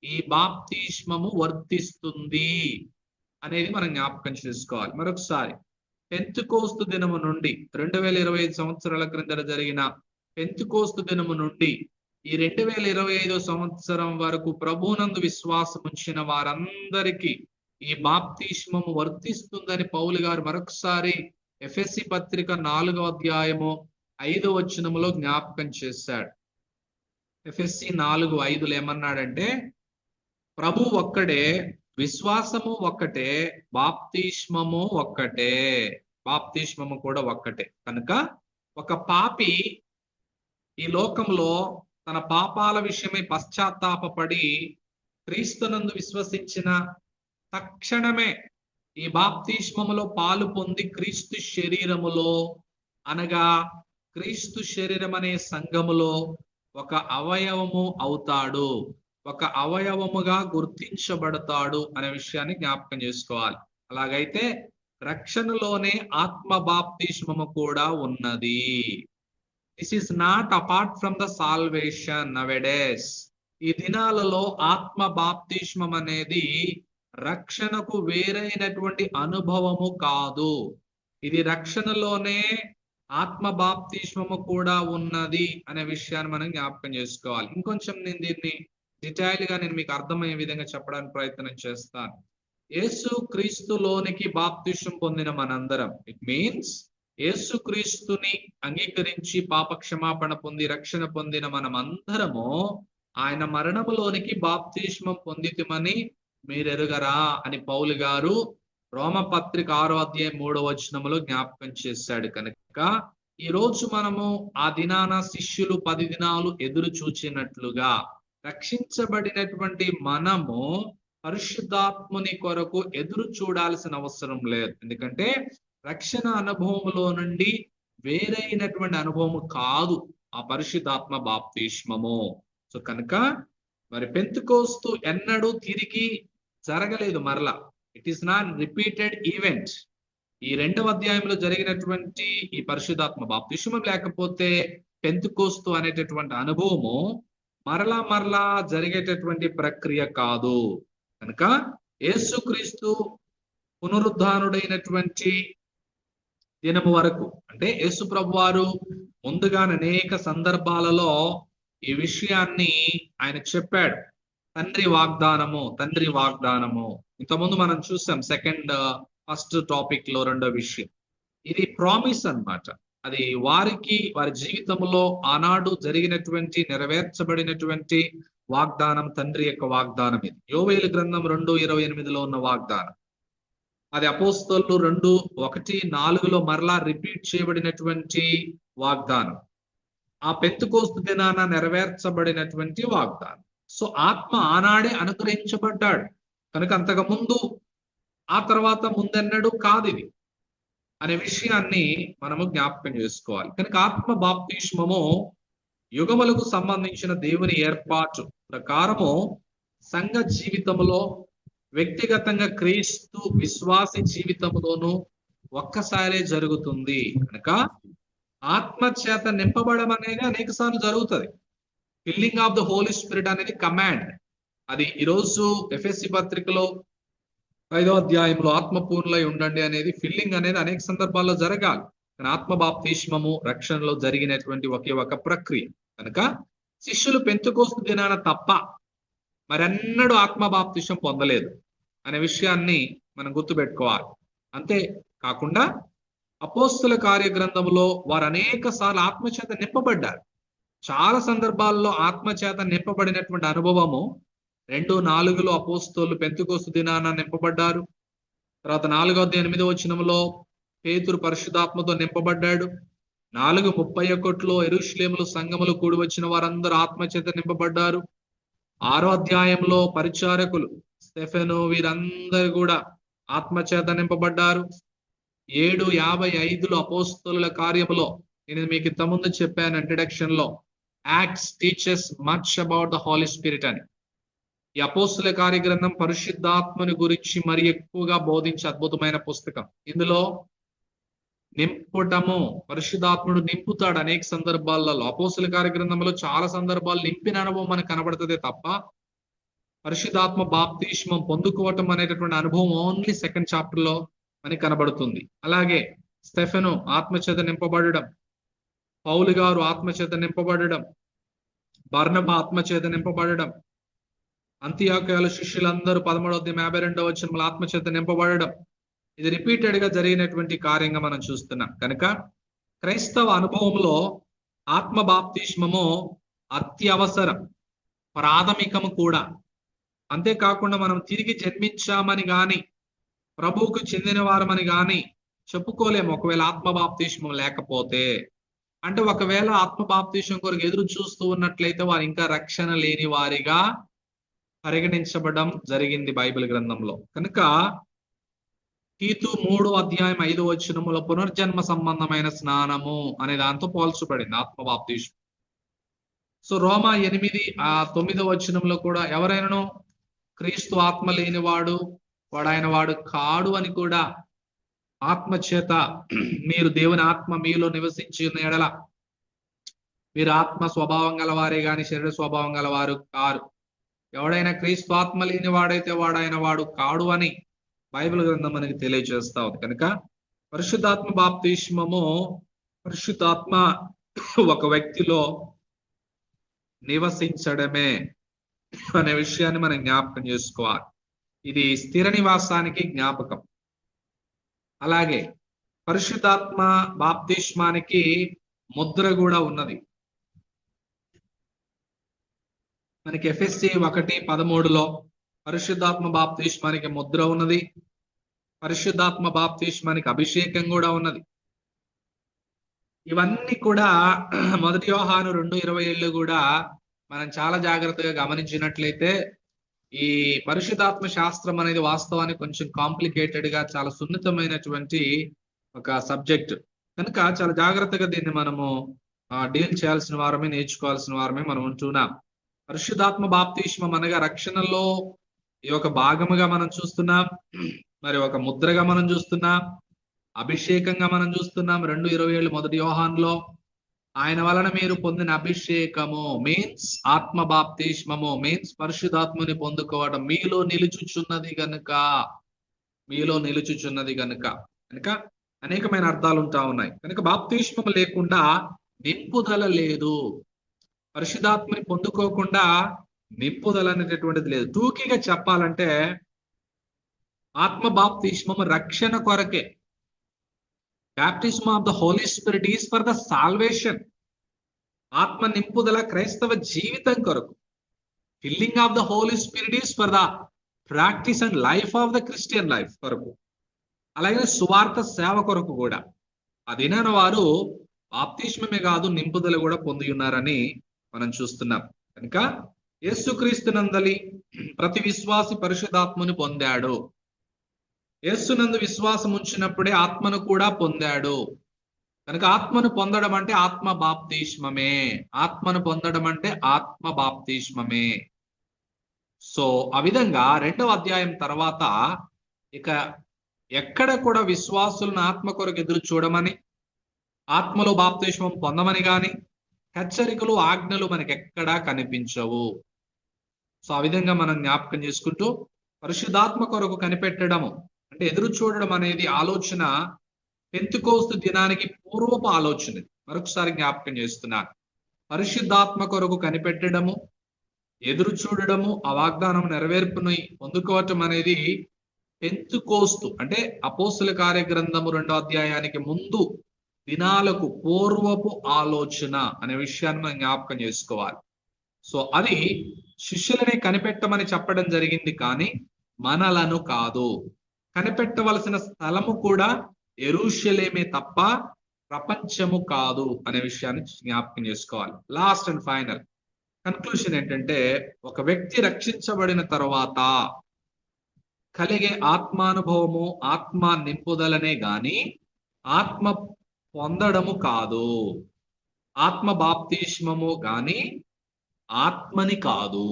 ఈ బాప్తిస్మము వర్తిస్తుంది అనేది మనం జ్ఞాపకం చేసుకోవాలి. మరొకసారి, పెంతెకోస్తు దినము నుండి 2025 సంవత్సరాల క్రిందట జరిగిన పెంతెకోస్తు దినము నుండి ఈ 2025 సంవత్సరం వరకు ప్రభువునందు విశ్వాసం ఉంచిన వారందరికీ ఈ బాప్తిస్మము వర్తిస్తుందని పౌలు గారు మరొకసారి ఎఫెసీ పత్రిక 4వ అధ్యాయము 5వ వచనములో జ్ఞాపకం చేశాడు. ఎఫెసీ 4:5 ఏమన్నాడంటే, ప్రభు ఒక్కడే, విశ్వాసము ఒక్కటే, బాప్తిస్మము ఒక్కటే. బాప్తిస్మము కూడా ఒక్కటే. కనుక ఒక పాపి ఈ లోకంలో తన పాపాల విషయమై పశ్చాత్తాపపడి క్రీస్తునందు విశ్వసించిన తక్షణమే ఈ బాప్తిస్మములో పాలు పొంది క్రీస్తు శరీరములో, అనగా క్రీస్తు శరీరం అనే సంఘములో ఒక అవయవము అవుతాడు, ఒక అవయవముగా గుర్తించబడతాడు అనే విషయాన్ని జ్ఞాపకం చేసుకోవాలి. అలాగైతే రక్షణలోనే ఆత్మ బాప్తిస్మము కూడా ఉన్నది. This is not apart from the salvation nowadays. ఈ దినాలలో ఆత్మ బాప్తిస్మం అనేది రక్షణకు వేరైనటువంటి అనుభవము కాదు. ఇది రక్షణలోనే ఆత్మ బాప్తిస్మము కూడా ఉన్నది అనే విషయాన్ని మనం జ్ఞాపకం చేసుకోవాలి. ఇంకొంచెం నేను దీన్ని డీటెయిల్ గా నేను మీకు అర్థమయ్యే విధంగా చెప్పడానికి ప్రయత్నం చేస్తాను. యేసు క్రీస్తులోనికి బాప్తిస్మం పొందిన మనందరం, ఇట్ మీన్స్ యేసు క్రీస్తుని అంగీకరించి పాప క్షమాపణ పొంది రక్షణ పొందిన మనమందరము ఆయన మరణములోనికి బాప్తిస్మం పొందితిమని మీరెరుగరా అని పౌలు గారు రోమపత్రిక 6వ అధ్యాయం 3వ వచనములో జ్ఞాపకం చేశాడు. కనుక ఈ రోజు మనము ఆ దినాన శిష్యులు 10 దినాలు ఎదురు చూచినట్లుగా రక్షించబడినటువంటి మనము పరిశుద్ధాత్ముని కొరకు ఎదురు చూడాల్సిన అవసరం లేదు. ఎందుకంటే రక్షణ అనుభవములో నుండి వేరైనటువంటి అనుభవము కాదు ఆ పరిశుద్ధాత్మ బాప్తిస్మము. సో కనుక మరి పెంతెకోస్తు ఎన్నడూ తిరిగి జరగలేదు మరలా. It is not repeated event. ఈ 2వ అధ్యాయంలో జరిగినటువంటి ఈ పరిశుద్ధాత్మ బాప్తిస్మం లేకపోతే పెంతెకోస్తు అనేటటువంటి అనుభవము మరలా జరిగేటటువంటి ప్రక్రియ కాదు. కనుక యేసుక్రీస్తు పునరుద్ధానుడైనటువంటి దినము వరకు, అంటే యేసు ప్రభు వారు ముందుగా అనేక సందర్భాలలో ఈ విషయాన్ని ఆయన చెప్పాడు. తండ్రి వాగ్దానము ఇంతకుముందు మనం చూసాం ఫస్ట్ టాపిక్ లో 2వ విషయం. ఇది ప్రామిస్ అన్నమాట. అది వారి జీవితంలో ఆనాడు జరిగినటువంటి నెరవేర్చబడినటువంటి వాగ్దానం, తండ్రి యొక్క వాగ్దానం. ఇది యోవేలు గ్రంథం 2:28లో ఉన్న వాగ్దానం. అది అపోస్తలులు 2:1-4లో మరలా రిపీట్ చేయబడినటువంటి వాగ్దానం. ఆ పెంతెకోస్తు దినాన నెరవేర్చబడినటువంటి వాగ్దానం. సో ఆత్మ ఆనాడే అనుగ్రహించబడ్డాడు. కనుక అంతకు ముందు ఆ తర్వాత ముందెన్నడూ కాదు ఇది అనే విషయాన్ని మనము జ్ఞాపకం చేసుకోవాలి. కనుక ఆత్మ బాప్తిస్మము యుగములకు సంబంధించిన దేవుని ఏర్పాటు ప్రకారము సంఘ జీవితంలో, వ్యక్తిగతంగా క్రీస్తు విశ్వాసి జీవితంలోనూ ఒక్కసారే జరుగుతుంది. కనుక ఆత్మ చేత నింపబడడం అనేది అనేక సార్లు జరుగుతుంది. Filling of the Holi spirit అనేది కమాండ్. అది ఈరోజు ఎఫెసీ పత్రికలో 5వ అధ్యాయంలో ఆత్మపూర్ణులై ఉండండి అనేది ఫిల్లింగ్ అనేది అనేక సందర్భాల్లో జరగాలి. కానీ ఆత్మ బాప్తిస్మము రక్షణలో జరిగినటువంటి ఒకే ఒక ప్రక్రియ కనుక శిష్యులు పెంతెకోస్తు దినాన తప్ప మరెన్నడూ ఆత్మ బాప్తిసం పొందలేదు అనే విషయాన్ని మనం గుర్తుపెట్టుకోవాలి. అంతే కాకుండా అపోస్తుల కార్యగ్రంథంలో వారు అనేక సార్లు ఆత్మచేత నింపబడ్డారు. చాలా సందర్భాల్లో ఆత్మచేత నింపబడినటువంటి అనుభవము 2:4 అపోస్తలులు పెంతెకోస్తు దినాన నింపబడ్డారు. తర్వాత 4:8 పేతురు పరిశుద్ధాత్మతో నింపబడ్డాడు. 4:31 యెరూషలేములో సంఘములు కూడి వచ్చిన వారందరూ ఆత్మచేత నింపబడ్డారు. 6వ అధ్యాయంలో పరిచారకులు స్టెఫెను వీరందరూ కూడా ఆత్మచేత నింపబడ్డారు. 7:55 అపోస్తలుల కార్యములో నేను మీకు ఇంతకుముందు చెప్పాను ఇంట్రడక్షన్ లో, acts teachers much about the Holi spirit అని. ఈ అపోస్తల కార్యగ్రంథం పరిశుద్ధాత్మని గురించి మరి ఎక్కువగా బోధించే అద్భుతమైన పుస్తకం. ఇందులో నింపటము, పరిశుద్ధాత్ముడు నింపుతాడు అనేక సందర్భాలలో. అపోస్తల కార్యగ్రంథంలో చాలా సందర్భాలు నింపిన అనుభవం మనకు కనబడుతుంది తప్ప పరిశుద్ధాత్మ బాప్తిస్మం పొందుకోవటం అనేటటువంటి అనుభవం ఓన్లీ 2nd చాప్టర్ లో మనకి కనబడుతుంది. అలాగే స్టెఫెను ఆత్మచేత నింపబడడం, పౌలు గారు ఆత్మచేత నింపబడడం, బర్నబా ఆత్మచేత నింపబడడం, అంతియోక్యలో శిష్యులందరూ 13:52 ఆత్మచేత నింపబడడం, ఇది రిపీటెడ్ గా జరిగినటువంటి కార్యంగా మనం చూస్తున్నాం. కనుక క్రైస్తవ అనుభవంలో ఆత్మ బాప్తిస్మము అత్యవసరం, ప్రాథమికము కూడా. అంతేకాకుండా మనం తిరిగి జన్మించామని గాని ప్రభువుకు చెందిన వారమని గాని చెప్పుకోలేము ఒకవేళ ఆత్మ బాప్తిస్మం లేకపోతే. అంటే ఒకవేళ ఆత్మ బాప్తిస్మం కొరకు ఎదురు చూస్తూ ఉన్నట్లయితే వారు ఇంకా రక్షణ లేని వారిగా పరిగణించబడడం జరిగింది బైబిల్ గ్రంథంలో. కనుక తీతు 3:5 పునర్జన్మ సంబంధమైన స్నానము అనే దాంతో పోల్చబడింది ఆత్మ బాప్తిస్మం. సో రోమా 8:9 కూడా ఎవరైనాను క్రీస్తు ఆత్మ లేనివాడు వాడు వాడు కాడు అని కూడా, ఆత్మ చేత మీరు దేవుని ఆత్మ మీలో నివసించి ఉన్న ఎడల మీరు ఆత్మ స్వభావం గలవారే గాని శరీర స్వభావం గలవారు కారు. ఎవడైనా క్రీస్తు ఆత్మ లేని వాడైతే వాడు కాడు అని బైబిల్ గ్రంథం మనకి తెలియజేస్తా ఉంది. కనుక పరిశుద్ధాత్మ బాప్తిస్మము, పరిశుద్ధాత్మ ఒక వ్యక్తిలో నివసించడమే అనే విషయాన్ని మనం జ్ఞాపకం చేసుకోవాలి. ఇది స్థిర నివాసానికి జ్ఞాపకం. అలాగే పరిశుద్ధాత్మ బాప్తిస్మానికి ముద్ర కూడా ఉన్నది. మనకి ఎఫెసీ 1:13 పరిశుద్ధాత్మ బాప్తిస్మానికి ముద్ర ఉన్నది. పరిశుద్ధాత్మ బాప్తిస్మానికి అభిషేకం కూడా ఉన్నది. ఇవన్నీ కూడా 1 యోహాను 2:27 కూడా మనం చాలా జాగ్రత్తగా గమనించినట్లయితే ఈ పరిశుద్ధాత్మ శాస్త్రం అనేది వాస్తవానికి కొంచెం కాంప్లికేటెడ్ గా చాలా సున్నితమైనటువంటి ఒక సబ్జెక్ట్. కనుక చాలా జాగ్రత్తగా దీన్ని మనము డీల్ చేయాల్సిన వారమే, నేర్చుకోవాల్సిన వారమే మనం ఉంటున్నాం. పరిశుద్ధాత్మ బాప్తిస్మం అనగా రక్షణలో ఈ ఒక భాగముగా మనం చూస్తున్నాం, మరి ఒక ముద్రగా మనం చూస్తున్నాం, అభిషేకంగా మనం చూస్తున్నాం. 2:27 1 యోహానులో ఆయన వలన మీరు పొందిన అభిషేకము మీన్స్ ఆత్మ బాప్తిస్మము మీన్స్ పరిశుద్ధాత్మని పొందుకోవడం మీలో నిలుచుచున్నది గనుక కనుక అనేకమైన అర్థాలు ఉంటా ఉన్నాయి. కనుక బాప్తిస్మము లేకుండా నింపుదల లేదు, పరిశుద్ధాత్మని పొందుకోకుండా నింపుదల అనేటటువంటిది లేదు. తూకిగా చెప్పాలంటే ఆత్మ బాప్తిస్మము రక్షణ కొరకే. Baptism of the Holy Spirit is for the salvation. ఆత్మ నింపుదల క్రైస్తవ జీవితం కొరకు. Filling of the Holy Spirit is for the practice and life of the Christian life కొరకు. అలాగే సువార్త సేవ కొరకు కూడా. అదిన వారు బాప్తిస్మమే కాదు నింపుదల కూడా పొంది ఉన్నారని మనం చూస్తున్నాం. కనుక యేసుక్రీస్తునందలి ప్రతి విశ్వాసి పరిశుద్ధాత్మను పొందాడు. యేసునందు విశ్వాసం ఉంచినప్పుడే ఆత్మను కూడా పొందాడు. కనుక ఆత్మను పొందడం అంటే ఆత్మ బాప్తిస్మమే. ఆత్మను పొందడం అంటే ఆత్మ బాప్తిస్మమే. సో ఆ విధంగా 2వ అధ్యాయం తర్వాత ఇక ఎక్కడ కూడా విశ్వాసులను ఆత్మ కొరకు ఎదురు చూడమని, ఆత్మలో బాప్తిస్మం పొందమని గాని హెచ్చరికలు, ఆజ్ఞలు మనకి ఎక్కడా కనిపించవు. సో ఆ విధంగా మనం జ్ఞాపకం చేసుకుంటూ పరిశుద్ధాత్మ కొరకు కనిపెట్టడము అంటే ఎదురు చూడడం అనేది ఆలోచన పెంతెకోస్తు దినానికి పూర్వపు ఆలోచన. మరొకసారి జ్ఞాపకం చేస్తున్నాను. పరిశుద్ధాత్మ కొరకు కనిపెట్టడము, ఎదురు చూడడము, ఆ వాగ్దానం నెరవేర్పుని పొందుకోవటం అనేది పెంతెకోస్తు అంటే అపోస్తల కార్యగ్రంథము 2వ అధ్యాయానికి ముందు దినాలకు పూర్వపు ఆలోచన అనే విషయాన్ని మనం జ్ఞాపకం చేసుకోవాలి. సో అది శిష్యులనే కనిపెట్టమని చెప్పడం జరిగింది, కానీ మనలను కాదు. కనిపెట్టవలసిన స్థలము కూడా యెరూషలేమే తప్ప ప్రపంచము కాదు అనే విషయాన్ని జ్ఞాపకం చేసుకోవాలి. లాస్ట్ అండ్ ఫైనల్ కన్క్లూషన్ ఏంటంటే, ఒక వ్యక్తి రక్షించబడిన తర్వాత కలిగే ఆత్మానుభవము, ఆత్మ నింపుదలనే గాని ఆత్మ పొందడము కాదు. ఆత్మ బాప్తిస్మము గాని ఆత్మని కాదు.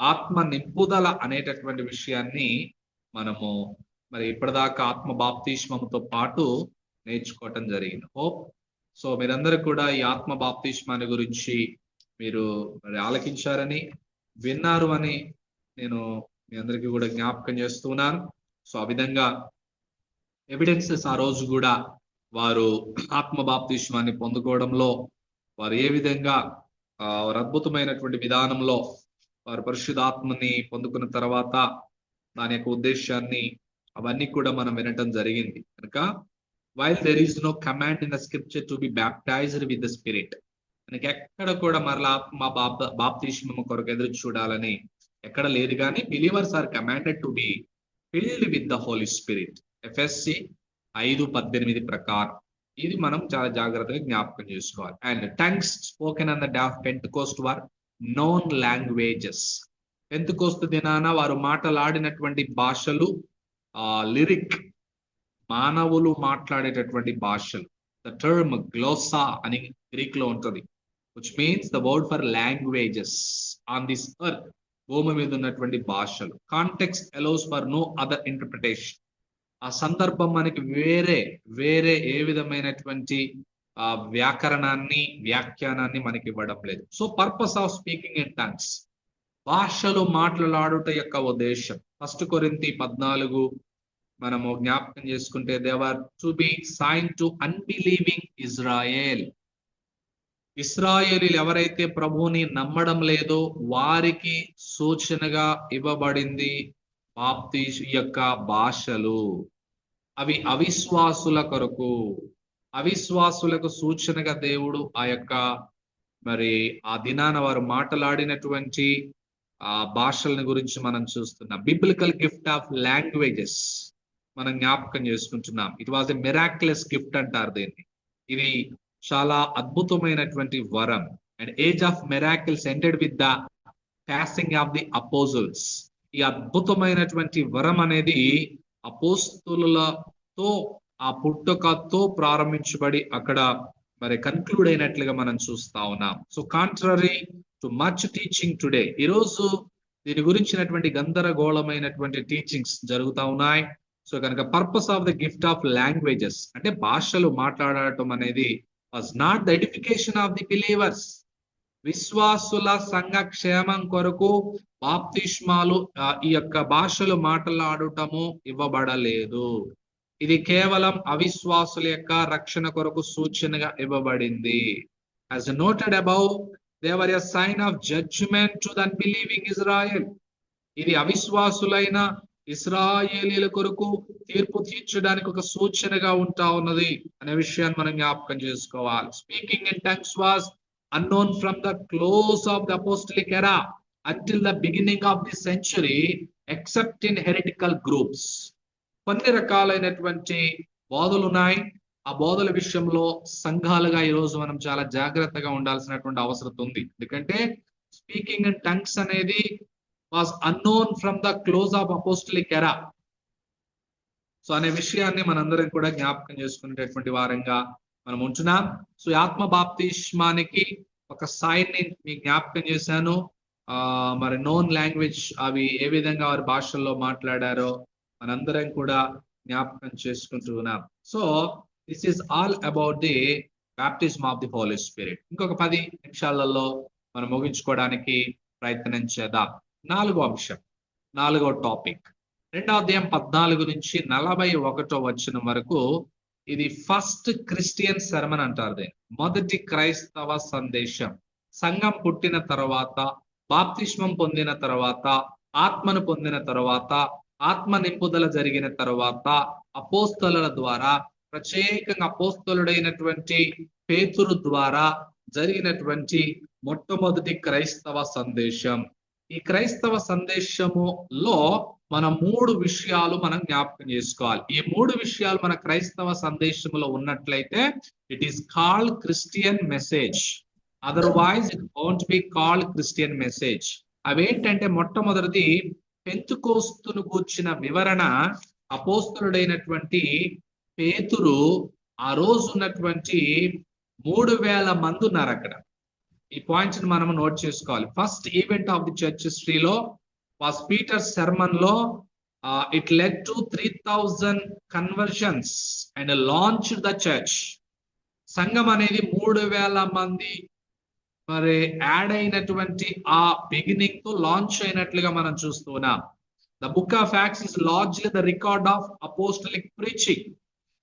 ఆత్మ నింపుదల అనేటటువంటి విషయాన్ని మనము మరి ఇప్పటిదాకా ఆత్మ బాప్తిస్మముతో పాటు నేర్చుకోవటం జరిగింది. హోప్ సో మీరందరూ కూడా ఈ ఆత్మ బాప్తిస్మాన్ని గురించి మీరు మరి ఆలకించారని, విన్నారు అని నేను మీ అందరికీ కూడా జ్ఞాపకం చేస్తున్నాను. సో ఆ విధంగా ఎవిడెన్సెస్ ఆ రోజు కూడా వారు ఆత్మ బాప్తిస్మాన్ని పొందుకోవడంలో వారు ఏ విధంగా వారు అద్భుతమైనటువంటి విధానంలో వారు పరిశుద్ధాత్మని పొందుకున్న తర్వాత దాని యొక్క ఉద్దేశాన్ని అవన్నీ కూడా మనం వినటం జరిగింది. కనుక while there is no command in the scripture to be baptized with the spirit, మనకి ఎక్కడ కూడా మరలా ఆత్మ బాప్తిస్మము కొరకు ఎదురు చూడాలని ఎక్కడ లేదు, కానీ believers are commanded to be filled with the Holi spirit. ఎఫ్ఎస్సి 5:18 ప్రకారం ఇది మనం చాలా జాగ్రత్తగా జ్ఞాపకం చేసుకోవాలి. And tongues spoken on the day of pentecost were known languages. పెంతెకోస్తు దినాన వారు మాట్లాడినటువంటి భాషలు లిరిక్, మానవులు మాట్లాడేటటువంటి భాషలు. ద టర్మ్ గ్లోసా అని గ్రీక్ లో ఉంటుంది, which means the word for languages on this earth. భూమి మీద ఉన్నటువంటి భాషలు. Context allows for no other interpretation. ఆ సందర్భం మనకి వేరే ఏ విధమైనటువంటి వ్యాకరణాన్ని, వ్యాఖ్యానాన్ని మనకి ఇవ్వడం లేదు. So purpose of speaking in tongues, భాషలు మాట్లాడుట యొక్క ఉద్దేశం. 1 కొరింథీ 14 మనము జ్ఞాపకం చేసుకుంటే, they were to be sign to unbelieving Israel. ఇశ్రాయేలీలు ఎవరైతే ప్రభువుని నమ్మడం లేదో వారికి సూచనగా ఇవ్వబడింది యొక్క భాషలు. అవి అవిశ్వాసుల కొరకు, అవిశ్వాసులకు సూచనగా దేవుడు ఆ యొక్క మరి ఆ దినాన వారు మాట్లాడినటువంటి ఆ భాషలను గురించి మనం చూస్తున్నాం. బిబ్లికల్ గిఫ్ట్ ఆఫ్ లాంగ్వేజెస్ మనం జ్ఞాపకం చేసుకుంటున్నాం. It was a miraculous gift అంటారు దీన్ని. ఇది చాలా అద్భుతమైనటువంటి వరం. And age of miracles ended with the passing of the అపోజల్స్. ఈ అద్భుతమైనటువంటి వరం అనేది అపోస్తులతో ఆ పుట్టుకతో ప్రారంభించబడి అక్కడ మరి కన్క్లూడ్ అయినట్లుగా మనం చూస్తా ఉన్నాం. So contrary too much teaching today, ఈరోజు దీని గురించినటువంటి గందరగోళమైనటువంటి టీచింగ్స్ జరుగుతూ ఉన్నాయి. సో కనుక purpose of the gift of languages అంటే భాషలు మాట్లాడటం అనేది was not the edification of the believers. విశ్వాసుల సంఘ క్షేమం కొరకు బాప్తిస్మాలు ఈ యొక్క భాషలు మాట్లాడటము ఇవ్వబడలేదు. ఇది కేవలం అవిశ్వాసుల యొక్క రక్షణ కొరకు సూచనగా ఇవ్వబడింది. as noted above, they were a sign of judgment to the unbelieving Israel. ఇది అవిశ్వాసులైన ఇశ్రాయేలీల కొరకు తీర్పు తీర్చడానికి ఒక సూచనగా ఉంటా ఉన్నది అనే విషయాన్ని మనం జ్ఞాపకం చేసుకోవాలి. Speaking in tongues was unknown from the close of the apostolic era until the beginning of the century, except in heretical groups. కొన్ని రకాలైనటువంటి బోధలు ఉన్నాయి. ఆ బోధల విషయంలో సంఘాలుగా ఈరోజు మనం చాలా జాగ్రత్తగా ఉండాల్సినటువంటి అవసరం ఉంది. ఎందుకంటే స్పీకింగ్ ఇన్ టంగ్స్ అనేది was unknown from the close of apostolic ఎరా. సో అనే విషయాన్ని మనందరం కూడా జ్ఞాపకం చేసుకునేటటువంటి వారంగా మనం ఉంటున్నాం. సో ఆత్మ బాప్తిస్మానికి ఒక సైన్ ని మీకు జ్ఞాపకం చేశాను. మరి నోన్ లాంగ్వేజ్ అవి ఏ విధంగా వారి భాషల్లో మాట్లాడారో మనందరం కూడా జ్ఞాపకం చేసుకుంటూ ఉన్నాం. So this is all about the baptism of the Holi spirit. ఇంకొక 10 నిమిషాలలో మనం ముగించుకోవడానికి ప్రయత్నం చేద్దాం. 4వ అంశం, 4వ టాపిక్, 2వ అధ్యాయం 14 నుంచి 41వ వచనం వరకు ఇది ఫస్ట్ క్రిస్టియన్ సెర్మన్ అంటారు దీన్ని. మొదటి క్రైస్తవ సందేశం. సంఘం పుట్టిన తర్వాత, బాప్తిస్మం పొందిన తర్వాత, ఆత్మను పొందిన తర్వాత, ఆత్మ నింపుదల జరిగిన తర్వాత, అపోస్తలుల ద్వారా, ప్రత్యేకంగా అపోస్తలుడైనటువంటి పేతురు ద్వారా జరిగినటువంటి మొట్టమొదటి క్రైస్తవ సందేశం. ఈ క్రైస్తవ సందేశములో మనం 3 విషయాలు మనం జ్ఞాపకం చేసుకోవాలి. ఈ 3 విషయాలు మన క్రైస్తవ సందేశంలో ఉన్నట్లయితే it is called Christian message. Otherwise it won't be called Christian message. అవేంటంటే మొట్టమొదటిది పెంతుకోస్తును కూర్చిన వివరణ. అపోస్తలుడైనటువంటి పేతురు ఆ రోజు ఉన్నటువంటి 3000 మంది ఉన్నారు అక్కడ. ఈ పాయింట్స్ మనం నోట్ చేసుకోవాలి. First event of the church హిస్టరీలో was Peter's sermon లో it led to 3000 conversions and launched the church. సంఘం అనేది 3000 మంది మరి యాడ్ అయినటువంటి ఆ బిగినింగ్ తో లాంచ్ అయినట్లుగా మనం చూస్తున్నాం. The book of Acts is largely the record of apostolic preaching.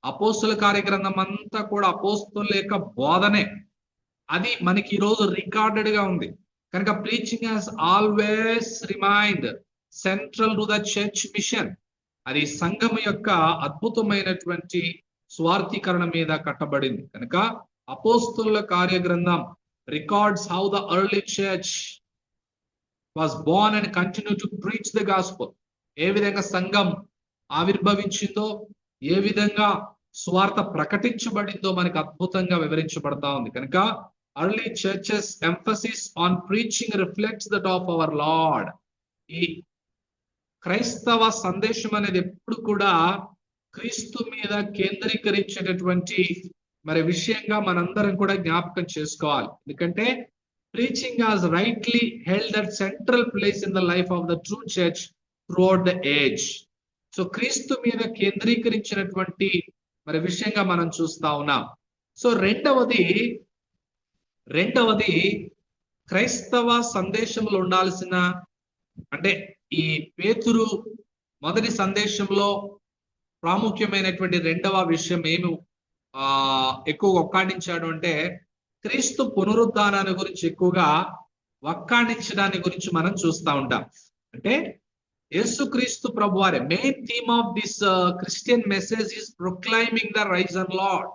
అపోస్తల కార్యగ్రంథం అంతా కూడా అపోస్తలుల యొక్క బోధనే. అది మనకి ఈ రోజు రికార్డెడ్ గా ఉంది. కనుక preaching has always remained central to the church mission. అది సంఘం యొక్క అద్భుతమైనటువంటి స్వార్థీకరణ మీద కట్టబడింది. కనుక అపోస్తలుల కార్యగ్రంథం records how the early church was born and continue to preach the gospel. ఏ విధంగా సంఘం ఆవిర్భవించిందో, ఏ విధంగా స్వార్థ ప్రకటించబడిందో మనకు అద్భుతంగా వివరించబడతా ఉంది. కనుక early churches emphasis on preaching reflects that of our Lord. ఈ క్రైస్తవ సందేశం అనేది ఎప్పుడు కూడా క్రీస్తు మీద కేంద్రీకరించేటటువంటి మరి విషయంగా మనందరం కూడా జ్ఞాపకం చేసుకోవాలి. ఎందుకంటే preaching has rightly held that central place in the life of the true church throughout the age. So క్రీస్తు మీద కేంద్రీకరించినటువంటి మరి విషయంగా మనం చూస్తా ఉన్నాం. సో రెండవది క్రైస్తవ సందేశంలో ఉండాల్సిన, అంటే ఈ పేతురు మొదటి సందేశంలో ప్రాముఖ్యమైనటువంటి రెండవ విషయం ఏమి ఎక్కువగా ఒక్కాడించాడు అంటే క్రీస్తు పునరుద్ధానాన్ని గురించి ఎక్కువగా వక్కాణించడాన్ని గురించి మనం చూస్తూ ఉంటాం. అంటే యేసుక్రీస్తు ప్రభువారే main theme of this Christian message is proclaiming the risen Lord.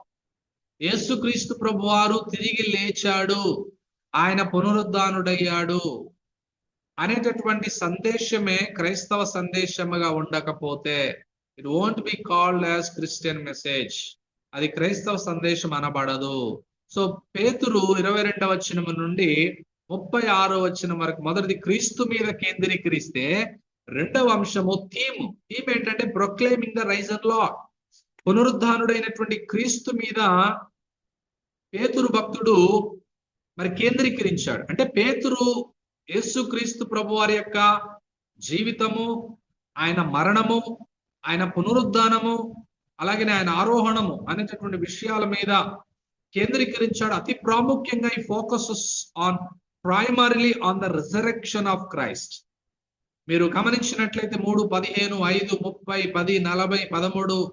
యేసుక్రీస్తు ప్రభువారు తిరిగి లేచాడు, ఆయన పునరుద్ధానుడయ్యాడు అనేటటువంటి సందేశమే క్రైస్తవ సందేశముగా ఉండకపోతే it won't be called as Christian message. అది క్రైస్తవ సందేశం అనబడదు. సో పేతురు 22వ వచనం నుండి 36వ వచనం వరకు మొదటిది క్రీస్తు మీద కేంద్రీకరిస్తే, రెండవ అంశము థీమ్ ఏంటంటే ప్రొక్లైమింగ్ ద రైజన్ లార్డ్. పునరుద్ధానుడైనటువంటి క్రీస్తు మీద పేతురు భక్తుడు మరి కేంద్రీకరించాడు. అంటే పేతురు యేసుక్రీస్తు ప్రభు వారి యొక్క జీవితము, ఆయన మరణము, ఆయన పునరుద్ధానము, అలాగే ఆయన ఆరోహణము అనేటటువంటి విషయాల మీద కేంద్రీకరించాడు. అతి ప్రాముఖ్యంగా ఈ focuses on primarily on the resurrection of Christ. మీరు గమనించినట్లయితే 3, 15, 5, 30, 10, 40, 13, 30,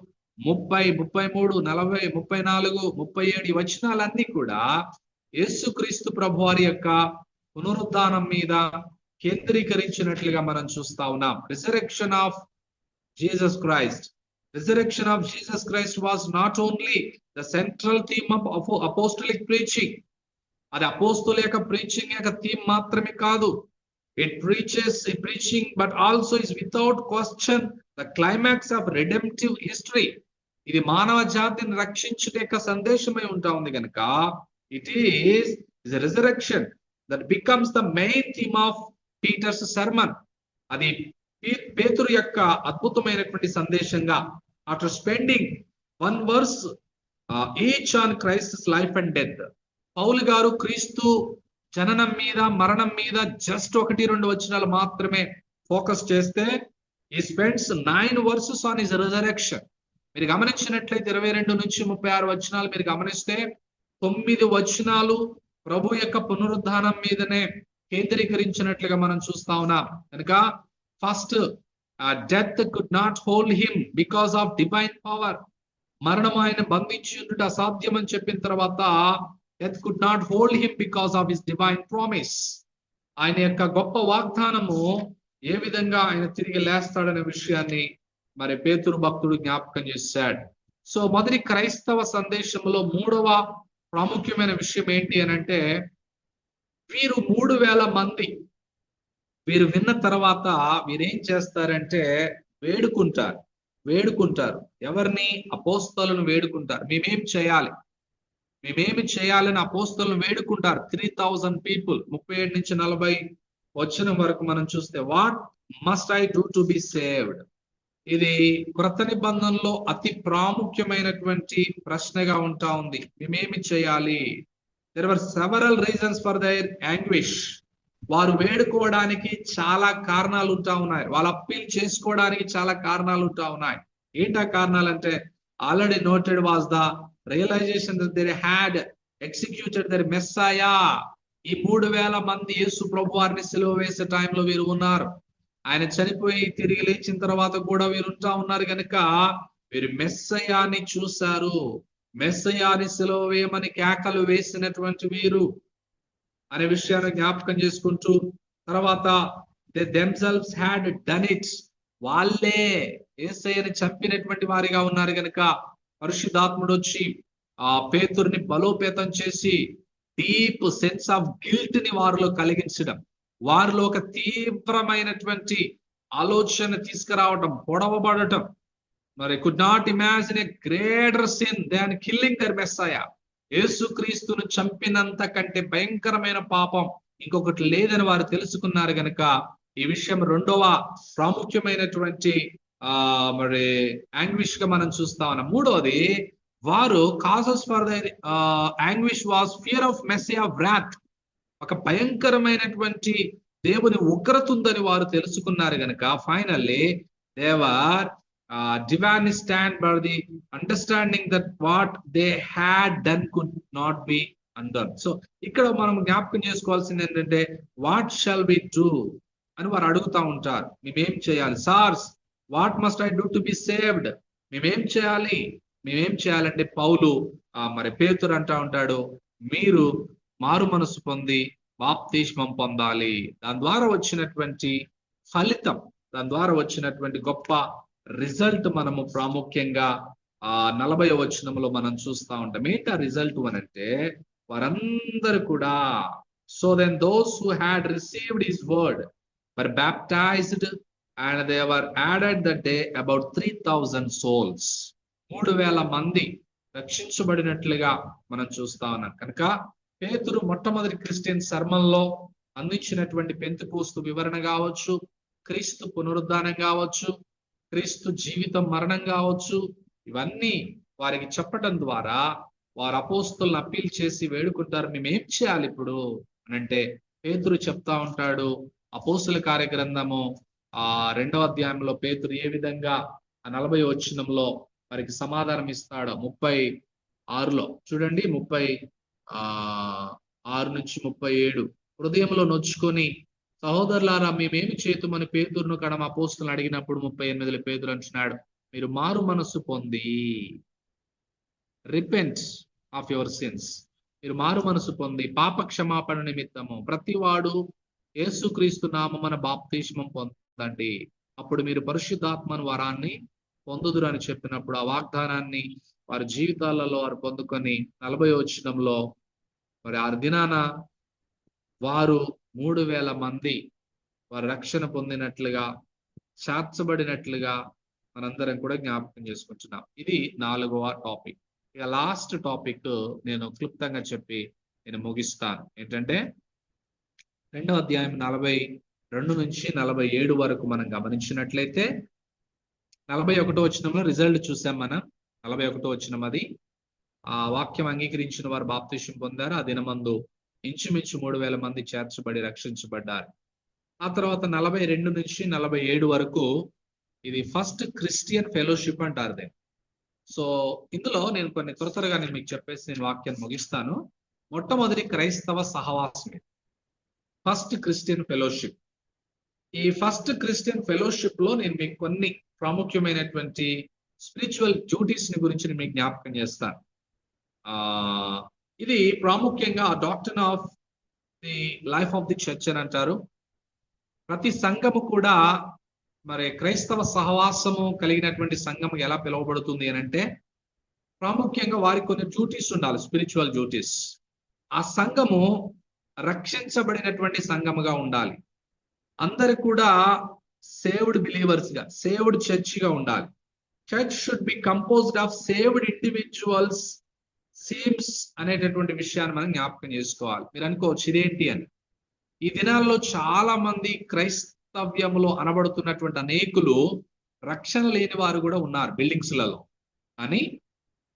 33, 40, 34, 37 వచనాలన్నీ కూడా యేసుక్రీస్తు ప్రభు వారి యొక్క పునరుద్ధానం మీద కేంద్రీకరించినట్లుగా మనం చూస్తా ఉన్నాం. Resurrection of Jesus Christ. Resurrection of Jesus Christ was not only the central theme of apostolic preaching. అది అపోస్తలుల యొక్క ప్రీచింగ్ యొక్క థీమ్ మాత్రమే కాదు. It preaches a preaching but also is without question the climax of redemptive history. ఇది మానవ జాతిని రక్షించుట యొక్క సందేశమై ఉంటా ఉంది కనుక it is a resurrection that becomes the main theme of Peter's sermon. అది పేతురు యొక్క అద్భుతమైనటువంటి సందేశంగా, after spending 1 verse each on Christ's life and death, పౌలు గారు క్రీస్తు జననం మీద మరణం మీద జస్ట్ 1-2 వచనాలు మాత్రమే ఫోకస్ చేస్తే he spends 9 verses on his resurrection. మీరు గమనించినట్లయితే 22 నుంచి 36 వచనాలు మీరు గమనిస్తే 9 వచనాలు ప్రభు యొక్క పునరుద్ధానం మీదనే కేంద్రీకరించినట్లుగా మనం చూస్తా ఉన్నాం. కనుక first death could not hold him because of divine power. మరణం ఆయన బంధించి ఉండుట అసాధ్యం అని చెప్పిన తర్వాత death could not hold him because of his divine promise. ఆయన యొక్క గొప్ప వాగ్దానము ఏ విధంగా ఆయన తిరిగి లేస్తాడనే విషయాన్ని మరి పేతురు భక్తుడు జ్ఞాపకం చేశాడు. సో మొదటి క్రైస్తవ సందేశంలో మూడవ ప్రాముఖ్యమైన విషయం ఏంటి అని అంటే, వీరు 3,000 మంది వీరు విన్న తర్వాత వీరేం చేస్తారంటే వేడుకుంటారు. ఎవరిని? అపోస్తలులను వేడుకుంటారు. మేమేమి చేయాలని అపోస్తలులను వేడుకుంటారు. 3,000 పీపుల్. 37 నుంచి 40 వచనం వరకు మనం చూస్తే, what must I do to be saved? ఇది క్రొత్త నిబంధనలో అతి ప్రాముఖ్యమైనటువంటి ప్రశ్నగా ఉంటా ఉంది. మేమేమి చేయాలి? There were several reasons for their anguish. వారు వేడుకోవడానికి చాలా కారణాలు ఉంటా ఉన్నాయి. వాళ్ళు అప్పీల్ చేసుకోవడానికి చాలా కారణాలు ఉంటా ఉన్నాయి. ఏంటా కారణాలంటే, already noted was the realization that they had executed their Messiah. ఈ 3,000 మంది యేసు ప్రభు వారిని సిలువ వేసే టైంలో వీరు ఉన్నారు. ఆయన చనిపోయి తిరిగి లేచిన తర్వాత కూడా వీరు ఉంటా ఉన్నారు కనుక వీరు మెస్సయాని చూశారు. మెస్సయాని సిలువ వేయమని కేకలు వేసినటువంటి వీరు అనే విషయాన్ని జ్ఞాపకం చేసుకుంటూ, తర్వాత they themselves had done it. వాళ్ళే యేసయ్యని చంపినటువంటి వారిగా ఉన్నారు కనుక పరిశుద్ధాత్ముడు వచ్చి ఆ పేతురుని బలోపేతం చేసి డీప్ సెన్స్ ఆఫ్ గిల్ట్ ని వారిలో కలిగించడం, వారిలో ఒక తీవ్రమైనటువంటి ఆలోచన తీసుకురావడం, పొడవబడటం. మరి could not imagine a greater sin than killing their Messiah. యేసుక్రీస్తును చంపినంత కంటే భయంకరమైన పాపం ఇంకొకటి లేదని వారు తెలుసుకున్నారు గనుక ఈ విషయం రెండవ ప్రాముఖ్యమైనటువంటి మరి యాంగ్విష్ గా మనం చూస్తా ఉన్నాం. మూడవది, వారు causes for the anguish was fear of Messiah wrath. ఒక భయంకరమైనటువంటి దేవుని ఉగ్రత ఉందని వారు తెలుసుకున్నారు గనుక finally they were divinely stand by the understanding that what they had done could not be undone. So ఇక్కడ మనం జ్ఞాపకం చేసుకోవాల్సింది ఏంటంటే, వాట్ షల్ వి డూ అని వారు అడుగుతా ఉంటారు. మేమేం చేయాలి? Sirs, what must I do to be saved? మేమేం చేయాలంటే పౌలు మరి పేతురు అంటా ఉంటాడు, మీరు మారు మనసు పొంది బాప్తిస్మం పొందాలి. దాని ద్వారా వచ్చినటువంటి ఫలితం, దాని ద్వారా వచ్చినటువంటి గొప్ప రిజల్ట్ మనము ప్రాముఖ్యంగా 40వ వచనంలో మనం చూస్తా ఉంటాం. ఏంటా రిజల్ట్ అని అంటే, వారందరూ కూడా so then those who had received his word were baptized and they were added that day about 3,000 souls. 3,000 మంది రక్షించబడినట్లుగా మనం చూస్తా ఉన్నాం. కనుక పేతురు మొట్టమొదటి క్రిస్టియన్ సర్మన్లో అందించినటువంటి పెంతెకోస్తు వివరణ కావచ్చు, క్రీస్తు పునరుద్ధానం కావచ్చు, క్రీస్తు జీవితం మరణం కావచ్చు, ఇవన్నీ వారికి చెప్పటం ద్వారా వారు అపోస్తులను అప్పీల్ చేసి వేడుకుంటారు. మేమేం చేయాలి ఇప్పుడు అని అంటే, పేతురు చెప్తా ఉంటాడు. అపోస్తుల కార్యగ్రంథము 2వ అధ్యాయంలో పేతురు ఏ విధంగా 40వ వచనంలో వారికి సమాధానం ఇస్తాడో 36లో చూడండి. 36 నుంచి 37, హృదయంలో నొచ్చుకొని సహోదరులారా మేమేమి చేతుమని పేతురును కడమ అపోస్తులను అడిగినప్పుడు 38లో పేతురు అంటున్నాడు, మీరు మారు మనస్సు పొంది రిపెంట్ ఆఫ్ యువర్ సిన్స్. మీరు మారు మనసు పొంది పాప క్షమాపణ నిమిత్తము ప్రతివాడు యేసుక్రీస్తు నామమున బాప్తిస్మం పొందండి, అప్పుడు మీరు పరిశుద్ధాత్మను వరాన్ని పొందుదురు అని చెప్పినప్పుడు ఆ వాగ్దానాన్ని వారి జీవితాలలో వారు పొందుకొని 40వ వచనంలో మరి ఆ దినాన వారు 3,000 మంది వారు రక్షణ పొందినట్లుగా, చేర్చబడినట్లుగా మనందరం కూడా జ్ఞాపకం చేసుకుంటున్నాం. ఇది 4వ టాపిక్. ఇక లాస్ట్ టాపిక్ నేను క్లుప్తంగా చెప్పి నేను ముగిస్తాను. ఏంటంటే 2వ అధ్యాయం 42 నుంచి 47 వరకు మనం గమనించినట్లయితే 41వ వచనంలో రిజల్ట్ చూసాం మనం. 41వ వచనం, అది ఆ వాక్యం అంగీకరించిన వారు బాప్తిస్మం పొందారు. ఆ దినమందు ఇంచుమించు 3,000 మంది చేర్చబడి రక్షించబడ్డారు. ఆ తర్వాత 42 నుంచి 47 వరకు ఇది ఫస్ట్ క్రిస్టియన్ ఫెలోషిప్ అంటారు. సో ఇందులో నేను కొన్ని త్వరగా నేను మీకు చెప్పేసి నేను వాక్యాన్ని ముగిస్తాను. మొట్టమొదటి క్రైస్తవ సహవాసం, ఫస్ట్ క్రిస్టియన్ ఫెలోషిప్. ఈ ఫస్ట్ క్రిస్టియన్ ఫెలోషిప్ లో నేను మీకు కొన్ని ప్రాముఖ్యమైనటువంటి స్పిరిచువల్ డ్యూటీస్ ని గురించి నేను మీకు జ్ఞాపకం చేస్తాను. ఇది ప్రాముఖ్యంగా doctrine of the life of the church అని అంటారు. ప్రతి సంఘము కూడా మరి క్రైస్తవ సహవాసము కలిగినటువంటి సంఘము ఎలా పిలువబడుతుంది అని అంటే, ప్రాముఖ్యంగా వారికి కొన్ని డ్యూటీస్ ఉండాలి, స్పిరిచువల్ డ్యూటీస్. ఆ సంఘము రక్షించబడినటువంటి సంఘముగా ఉండాలి. అందరు కూడా సేవ్డ్ బిలీవర్స్ గా, సేవ్డ్ చర్చ్ గా ఉండాలి. Church should be composed of saved individuals seems అనేటటువంటి విషయాన్ని మనం జ్ఞాపకం చేసుకోవాలి. మీరు అనుకోవచ్చు ఇదేంటి అని. ఈ దినాల్లో చాలా మంది క్రైస్తవ్యములో అనబడుతున్నటువంటి అనేకులు రక్షణ లేని వారు కూడా ఉన్నారు బిల్డింగ్స్లలో. అని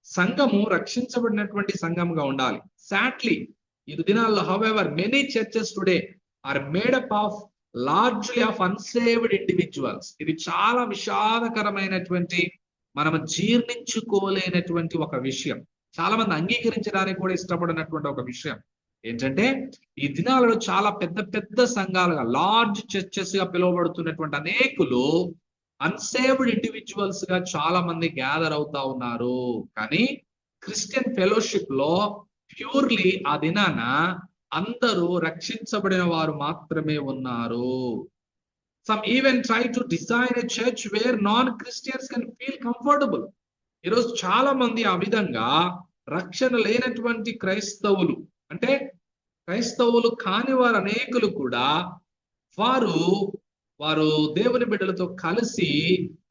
సంఘము రక్షించబడినటువంటి సంఘముగా ఉండాలి. సాడ్లీ ఈ దినాల్లో however many churches today are made up of largely of unsaved individuals. ఇది చాలా విషాదకరమైనటువంటి, మనం జీర్ణించుకోలేనటువంటి ఒక విషయం. చాలా మంది అంగీకరించడానికి కూడా ఇష్టపడినటువంటి ఒక విషయం ఏంటంటే, ఈ దినాలలో చాలా పెద్ద పెద్ద సంఘాలుగా, లార్జ్ చర్చెస్ గా పిలువబడుతున్నటువంటి అనేకులు అన్సేవ్డ్ ఇండివిజువల్స్ గా చాలా మంది గ్యాదర్ అవుతా ఉన్నారు. కానీ క్రిస్టియన్ ఫెలోషిప్ లో ప్యూర్లీ ఆ దినాన అందరూ రక్షించబడిన వారు మాత్రమే ఉన్నారు. Some even try to design a church where non Christians can feel comfortable. ఈరోజు చాలా మంది ఆ విధంగా రక్షణ లేనటువంటి క్రైస్తవులు, అంటే క్రైస్తవులు కాని వారు అనేకులు కూడా వారు దేవుని బిడ్డలతో కలిసి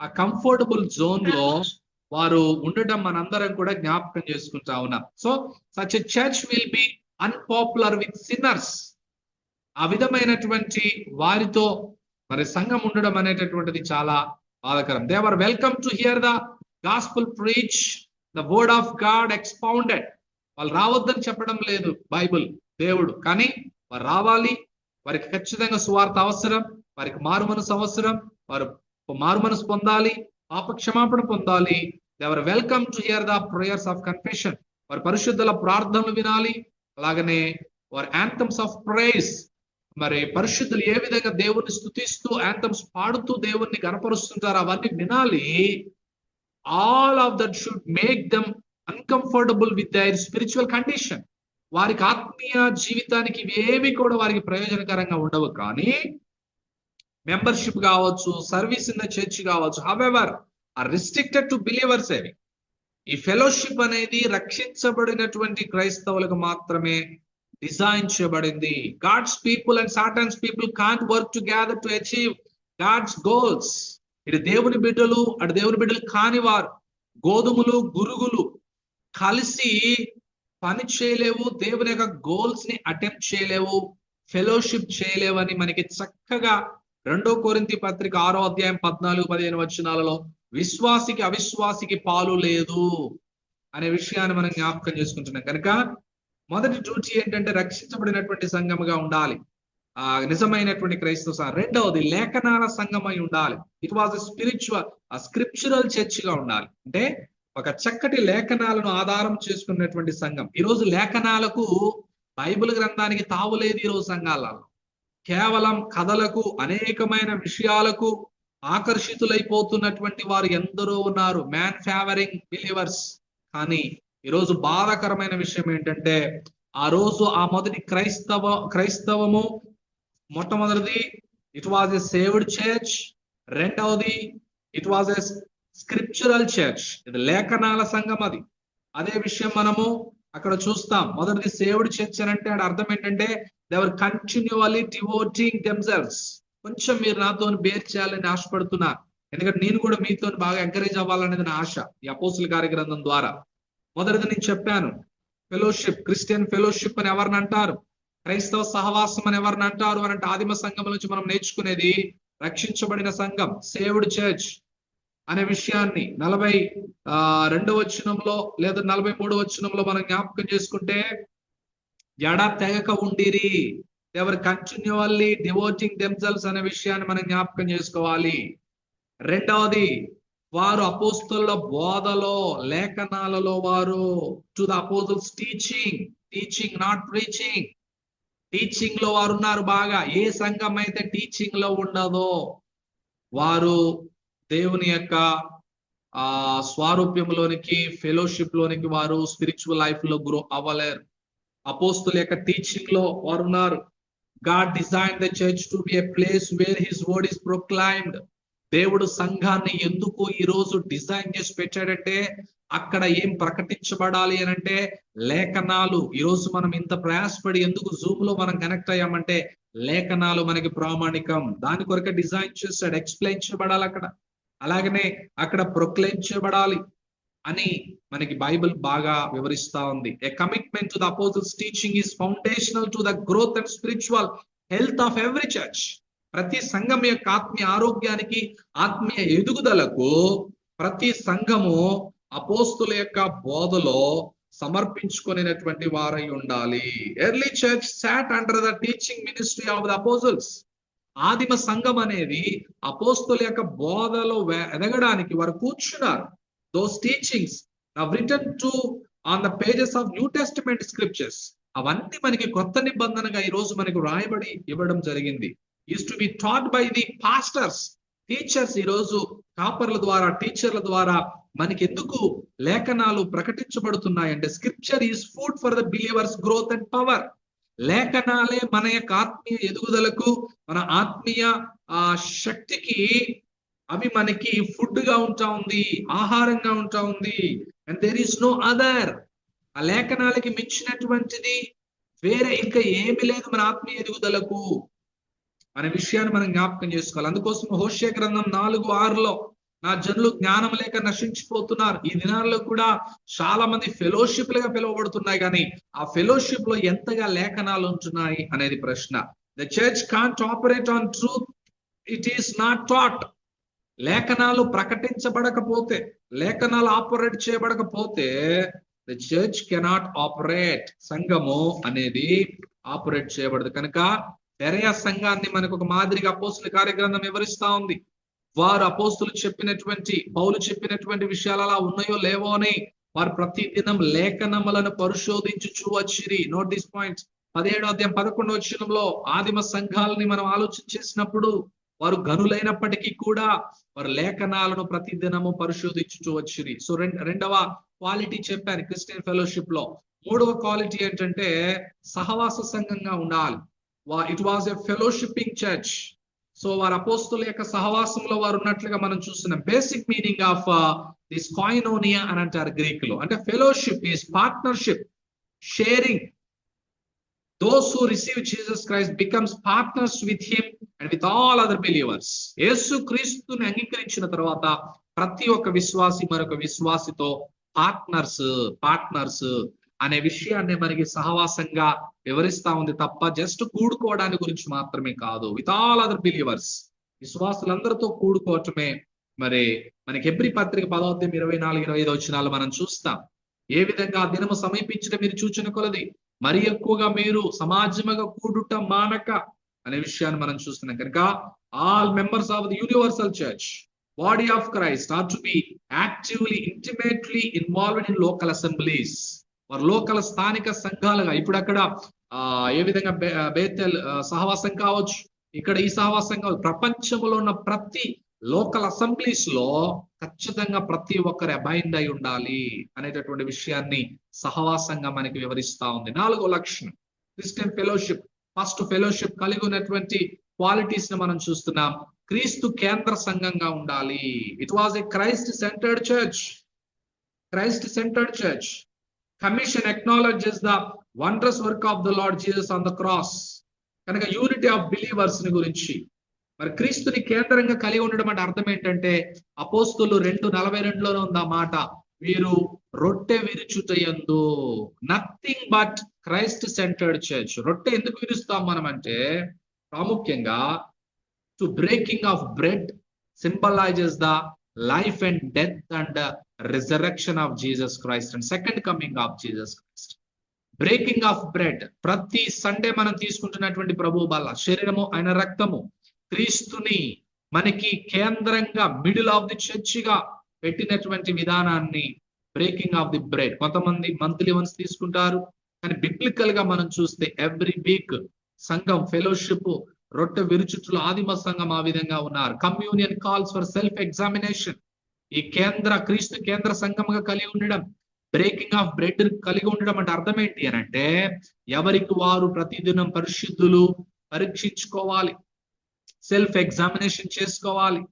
ఆ కంఫర్టబుల్ జోన్ లో వారు ఉండటం మనందరం కూడా జ్ఞాపకం చేసుకుంటా ఉన్నాం. So such a church will be unpopular with sinners. ఆ విధమైనటువంటి వారితో మరి సంఘం ఉండడం అనేటటువంటిది చాలా బాధాకరం. They are welcome to hear the gospel preach, the word of God expounded. వాళ్ళు రావద్దని చెప్పడం లేదు బైబుల్, దేవుడు. కానీ వారు రావాలి. వారికి ఖచ్చితంగా సువార్త అవసరం, వారికి మారు మనసు అవసరం, వారు మారు మనసు పొందాలి, పాప క్షమాపణ పొందాలి. They are welcome to hear the prayers of confession. వారి పరిశుద్ధుల ప్రార్థనలు వినాలి. అలాగనే వారి యాంథమ్స్ ఆఫ్ ప్రైజ్, మరి పరిశుద్ధులు ఏ విధంగా దేవుణ్ణి స్తుతిస్తూ యాంథమ్స్ పాడుతూ దేవుణ్ణి గణపరుస్తుంటారు, అవన్నీ వినాలి. All of that should make them uncomfortable with their spiritual condition. వారికి ఆత్మీయ జీవితానికి ఇవేవి కూడా వారికి ప్రయోజనకరంగా ఉండవు. కానీ మెంబర్షిప్ కావచ్చు, సర్వీస్ ఇన్ ద చర్చ్ కావచ్చు, however are restricted to believers. అవి ఈ ఫెలోషిప్ అనేది రక్షించబడినటువంటి క్రైస్తవులకు మాత్రమే డిజైన్ చేయబడింది. God's people and Satan's people can't work together to achieve God's goals. ఇటు దేవుని బిడ్డలు, అటు దేవుని బిడ్డలు కాని వారు, గోధుమలు గురుగులు కలిసి పని చేయలేవు, దేవుని యొక్క గోల్స్ ని అటెంప్ట్ చేయలేవు, ఫెలోషిప్ చేయలేవు అని మనకి చక్కగా 2 కొరింథీ పత్రిక 6వ అధ్యాయం 14-15 వచనాలలో విశ్వాసికి అవిశ్వాసికి పాలు లేదు అనే విషయాన్ని మనం జ్ఞాపకం చేసుకుంటున్నాం. కనుక మొదటి డ్యూటీ ఏంటంటే రక్షించబడినటువంటి సంఘముగా ఉండాలి, నిజమైనటువంటి క్రైస్తవ సంఘం. రెండవది లేఖనాల సంఘమై ఉండాలి. ఇట్ వాజ్ స్క్రిప్చురల్ చర్చ్ గా ఉండాలి. అంటే ఒక చక్కటి లేఖనాలను ఆధారం చేసుకున్నటువంటి సంఘం. ఈరోజు లేఖనాలకు, బైబిల్ గ్రంథానికి తావులేదు ఈరోజు సంఘాలలో. కేవలం కథలకు, అనేకమైన విషయాలకు ఆకర్షితులైపోతున్నటువంటి వారు ఎందరో ఉన్నారు, మ్యాన్ ఫేవరింగ్ బిలీవర్స్. కానీ ఈరోజు బాధాకరమైన విషయం ఏంటంటే, ఆ రోజు ఆ మొదటి క్రైస్తవము మొట్టమొదటిది it was a saved church. రెండవది it was a scriptural church, ఇది లేఖనాల సంఘం. అదే విషయం మనము అక్కడ చూస్తాం. మొదటిది సేవ్డ్ చర్చ్ అని అంటే అర్థం ఏంటంటే దే వర్ కంటిన్యూవల్లీ డివోటింగ్ దెమ్సెల్వ్స్. కొంచెం మీరు నాతో బేర్ చేయాలని ఆశపడుతున్నా, ఎందుకంటే నేను కూడా మీతో బాగా ఎంకరేజ్ అవ్వాలనేది నా ఆశ ఈ అపోస్తుల కార్యగ్రంథం ద్వారా. మొదటిది నేను చెప్పాను, ఫెలోషిప్. క్రిస్టియన్ ఫెలోషిప్ అని ఎవరిని అంటారు? క్రైస్తవ సహవాసం అని ఎవరిని అంటారు అని అంటే, ఆదిమ సంఘం నుంచి మనం నేర్చుకునేది రక్షించబడిన సంఘం, సేవ్డ్ చర్చ్ అనే విషయాన్ని 42వ వచనంలో లేదా 43వ వచనంలో మనం జ్ఞాపకం చేసుకుంటే, ఎడ తెగక ఉండిరి, ఎవరు కంటిన్యూవల్లీ డివోటింగ్ దెమ్సెల్వ్స్ అనే విషయాన్ని మనం జ్ఞాపకం చేసుకోవాలి. రెండవది, వారు అపోస్తలుల బోధలో, లేఖనాలలో వారు to the apostles teaching not preaching. Teaching లో వారు ఉన్నారు బాగా. ఏ సంఘం అయితే టీచింగ్ లో ఉండదో వారు దేవుని యొక్క స్వారూప్యంలోనికి, ఫెలోషిప్ లోనికి వారు స్పిరిచువల్ లైఫ్ లో గ్రో అవ్వలేరు. అపోస్తుల యొక్క టీచింగ్ లో వారు ఉన్నారు. God designed the church to be a place where his word is proclaimed. దేవుడు సంఘాన్ని ఎందుకు ఈ రోజు డిజైన్ చేసి పెట్టాడంటే అక్కడ ఏం ప్రకటించబడాలి అని అంటే లేఖనాలు. ఈ రోజు మనం ఇంత ప్రయాసపడి ఎందుకు జూమ్ లో మనం కనెక్ట్ అయ్యామంటే లేఖనాలు మనకి ప్రామాణికం. దాని కొరకు డిజైన్ చేశాడు. ఎక్స్ప్లెయిన్ చేయబడాలి అక్కడ, అలాగనే అక్కడ ప్రొక్లైమ్ చేయబడాలి అని మనకి బైబిల్ బాగా వివరిస్తా ఉంది. A commitment to the apostles teaching is foundational to the growth and spiritual health of every church. ప్రతి సంఘం యొక్క ఆత్మీయ ఆరోగ్యానికి, ఆత్మీయ ఎదుగుదలకు ప్రతి సంఘము అపోస్తుల యొక్క బోధలో సమర్పించుకునేటువంటి వారై ఉండాలి. Early church sat under the teaching ministry of the apostles. ఆదిమ సంఘం అనేది అపోస్తుల యొక్క బోధలో ఎదగడానికి వారు కూర్చున్నారు. Those teachings are written to on the pages of New Testament scriptures. అవన్నీ మనకి కొత్త నిబంధనగా ఈ రోజు మనకు రాయబడి ఇవ్వడం జరిగింది. Used to be taught by the pastors, teachers. ఈ రోజు కాపర్ల ద్వారా, టీచర్ల ద్వారా మనకి ఎందుకు లేఖనాలు ప్రకటించబడుతున్నాయంటే scripture is food for the believers growth and power. లేఖనాలే మన యొక్క ఆత్మీయ ఎదుగుదలకు, మన ఆత్మీయ శక్తికి అవి మనకి ఫుడ్ గా ఉంటా ఉంది, ఆహారంగా ఉంటా ఉంది. And there is no other. ఆ లేఖనాలకి మించినటువంటిది వేరే ఇంకా ఏమి లేదు మన ఆత్మీయ ఎదుగుదలకు అనే విషయాన్ని మనం జ్ఞాపకం చేసుకోవాలి. అందుకోసం హోషేయ గ్రంథం 4:6 నా జనులు జ్ఞానం లేక నశించిపోతున్నారు. ఈ దినాల్లో కూడా చాలా మంది ఫెలోషిప్ లుగా పిలువబడుతున్నాయి, కానీ ఆ ఫెలోషిప్ లో ఎంతగా లేఖనాలు ఉంటున్నాయి అనేది ప్రశ్న. The church can't operate on truth it is not taught. లేఖనాలు ప్రకటించబడకపోతే, లేఖనాలు ఆపరేట్ చేయబడకపోతే ద చర్చ్ కెనాట్ ఆపరేట్. సంఘము అనేది ఆపరేట్ చేయబడదు. కనుక బెరయ సంఘాన్ని మనకు ఒక మాదిరిగా అపోస్తుల కార్యగ్రంథం వివరిస్తా ఉంది. వారు అపోస్తులు చెప్పినటువంటి, పౌలు చెప్పినటువంటి విషయాలు అలా ఉన్నాయో లేవో అని వారు ప్రతి దినం లేఖనములను పరిశోధించుచూ వచ్చిరి. Note this point. 17వ అధ్యాయం 11వ వచనంలో ఆదిమ సంఘాలని మనం ఆలోచన చేసినప్పుడు వారు గనులైనప్పటికీ కూడా వారు లేఖనాలను ప్రతి దినము పరిశోధించుచూ వచ్చిరి. సో రెండవ క్వాలిటీ చెప్పారు క్రిస్టియన్ ఫెలోషిప్ లో. మూడవ క్వాలిటీ ఏంటంటే సహవాస సంఘంగా ఉండాలి. It was a fellowshipping church. So వారు అపోస్తుల యొక్క సహవాసంలో వారు ఉన్నట్లుగా మనం చూస్తున్నాం. Basic meaning of this koinonia అని అంటారు గ్రీక్ లో. అంటే fellowship is partnership, sharing. Those who receive Jesus Christ becomes partners with him and with all other believers. యేసు క్రీస్తుని అంగీకరించిన తర్వాత ప్రతి ఒక్క విశ్వాసి మరొక విశ్వాసితో పార్ట్నర్స్ అనే విషయాన్ని మనకి సహవాసంగా వివరిస్తా ఉంది తప్ప జస్ట్ కూడుకోవడానికి గురించి మాత్రమే కాదు. విత్ ఆల్ అదర్ బిలీవర్స్, విశ్వాసులందరితో కూడుకోవటమే. మరి మనకి హెబ్రీ పత్రిక 10వ అధ్యాయం 24-25 వచనాలు మనం చూస్తాం. ఏ విధంగా దినము సమీపించడం మీరు చూచిన కొలది మరి ఎక్కువగా మీరు సమాజముగా కూడుట మానక అనే విషయాన్ని మనం చూస్తున్నాం. కనుక all members of the universal church, body of Christ are to be actively intimately involved in local assemblies. వారు లోకల్ స్థానిక సంఘాలుగా, ఇప్పుడు అక్కడ ఏ విధంగా బేతెల్ సహవాసం కావచ్చు, ఇక్కడ ఈ సహవాసం కావచ్చు, ప్రపంచంలో ఉన్న ప్రతి లోకల్ అసెంబ్లీస్ లో ఖచ్చితంగా ప్రతి ఒక్కరు అబైండ్ అయి ఉండాలి అనేటటువంటి విషయాన్ని సహవాసంగా మనకి వివరిస్తా ఉంది. 4వ లక్షణం క్రిస్టియన్ ఫెలోషిప్. ఫస్ట్ ఫెలోషిప్ కలిగి ఉన్నటువంటి క్వాలిటీస్ ని మనం చూస్తున్నాం. క్రీస్తు కేంద్ర సంఘంగా ఉండాలి. It was a Christ centered church. Commission acknowledges the wondrous work of the Lord Jesus on the cross. కనుక యూనిటీ ఆఫ్ బిలీవర్స్ ని గురించి, మరి క్రీస్తుని కేంద్రంగా కలిగి ఉండడం అంటే అర్థం ఏంటంటే అపోస్తులు 2:42 ఉంది ఆ మాట. వీరు రొట్టె విరుచుటయందు, nothing but Christ centered church. రొట్టె ఎందుకు విరుస్తాం మనం అంటే ప్రాముఖ్యంగా to breaking of bread symbolises the life and death and resurrection of Jesus Christ and second coming of Jesus Christ. Breaking of bread, ప్రతి సండే మనం తీసుకుంటున్నటువంటి ప్రభు బల్ల శరీరము ఆయన రక్తము, క్రీస్తుని మనకి కేంద్రంగా మిడిల్ ఆఫ్ ది చర్చిగా పెట్టినటువంటి విధానాన్ని బ్రేకింగ్ ఆఫ్ ది బ్రెడ్. కొంతమంది మంత్లీ వన్స్ తీసుకుంటారు, కానీ బిబ్లికల్ గా మనం చూస్తే ఎవ్రీ వీక్ సంఘం ఫెలోషిప్, రొట్టె విరుచుట్లు ఆదిమ సంఘం ఆ విధంగా ఉన్నారు. Communion calls for self examination. ఈ క్రీస్తు కేంద్ర సంఘంగా కలిగి ఉండడం, బ్రేకింగ్ ఆఫ్ బ్రెడ్ కలిగి ఉండడం అంటే అర్థం ఏంటి అని అంటే, ఎవరికి వారు ప్రతిదినం పరిశుద్ధులు, పరీక్షించుకోవాలి, సెల్ఫ్ ఎగ్జామినేషన్ చేసుకోవాలి.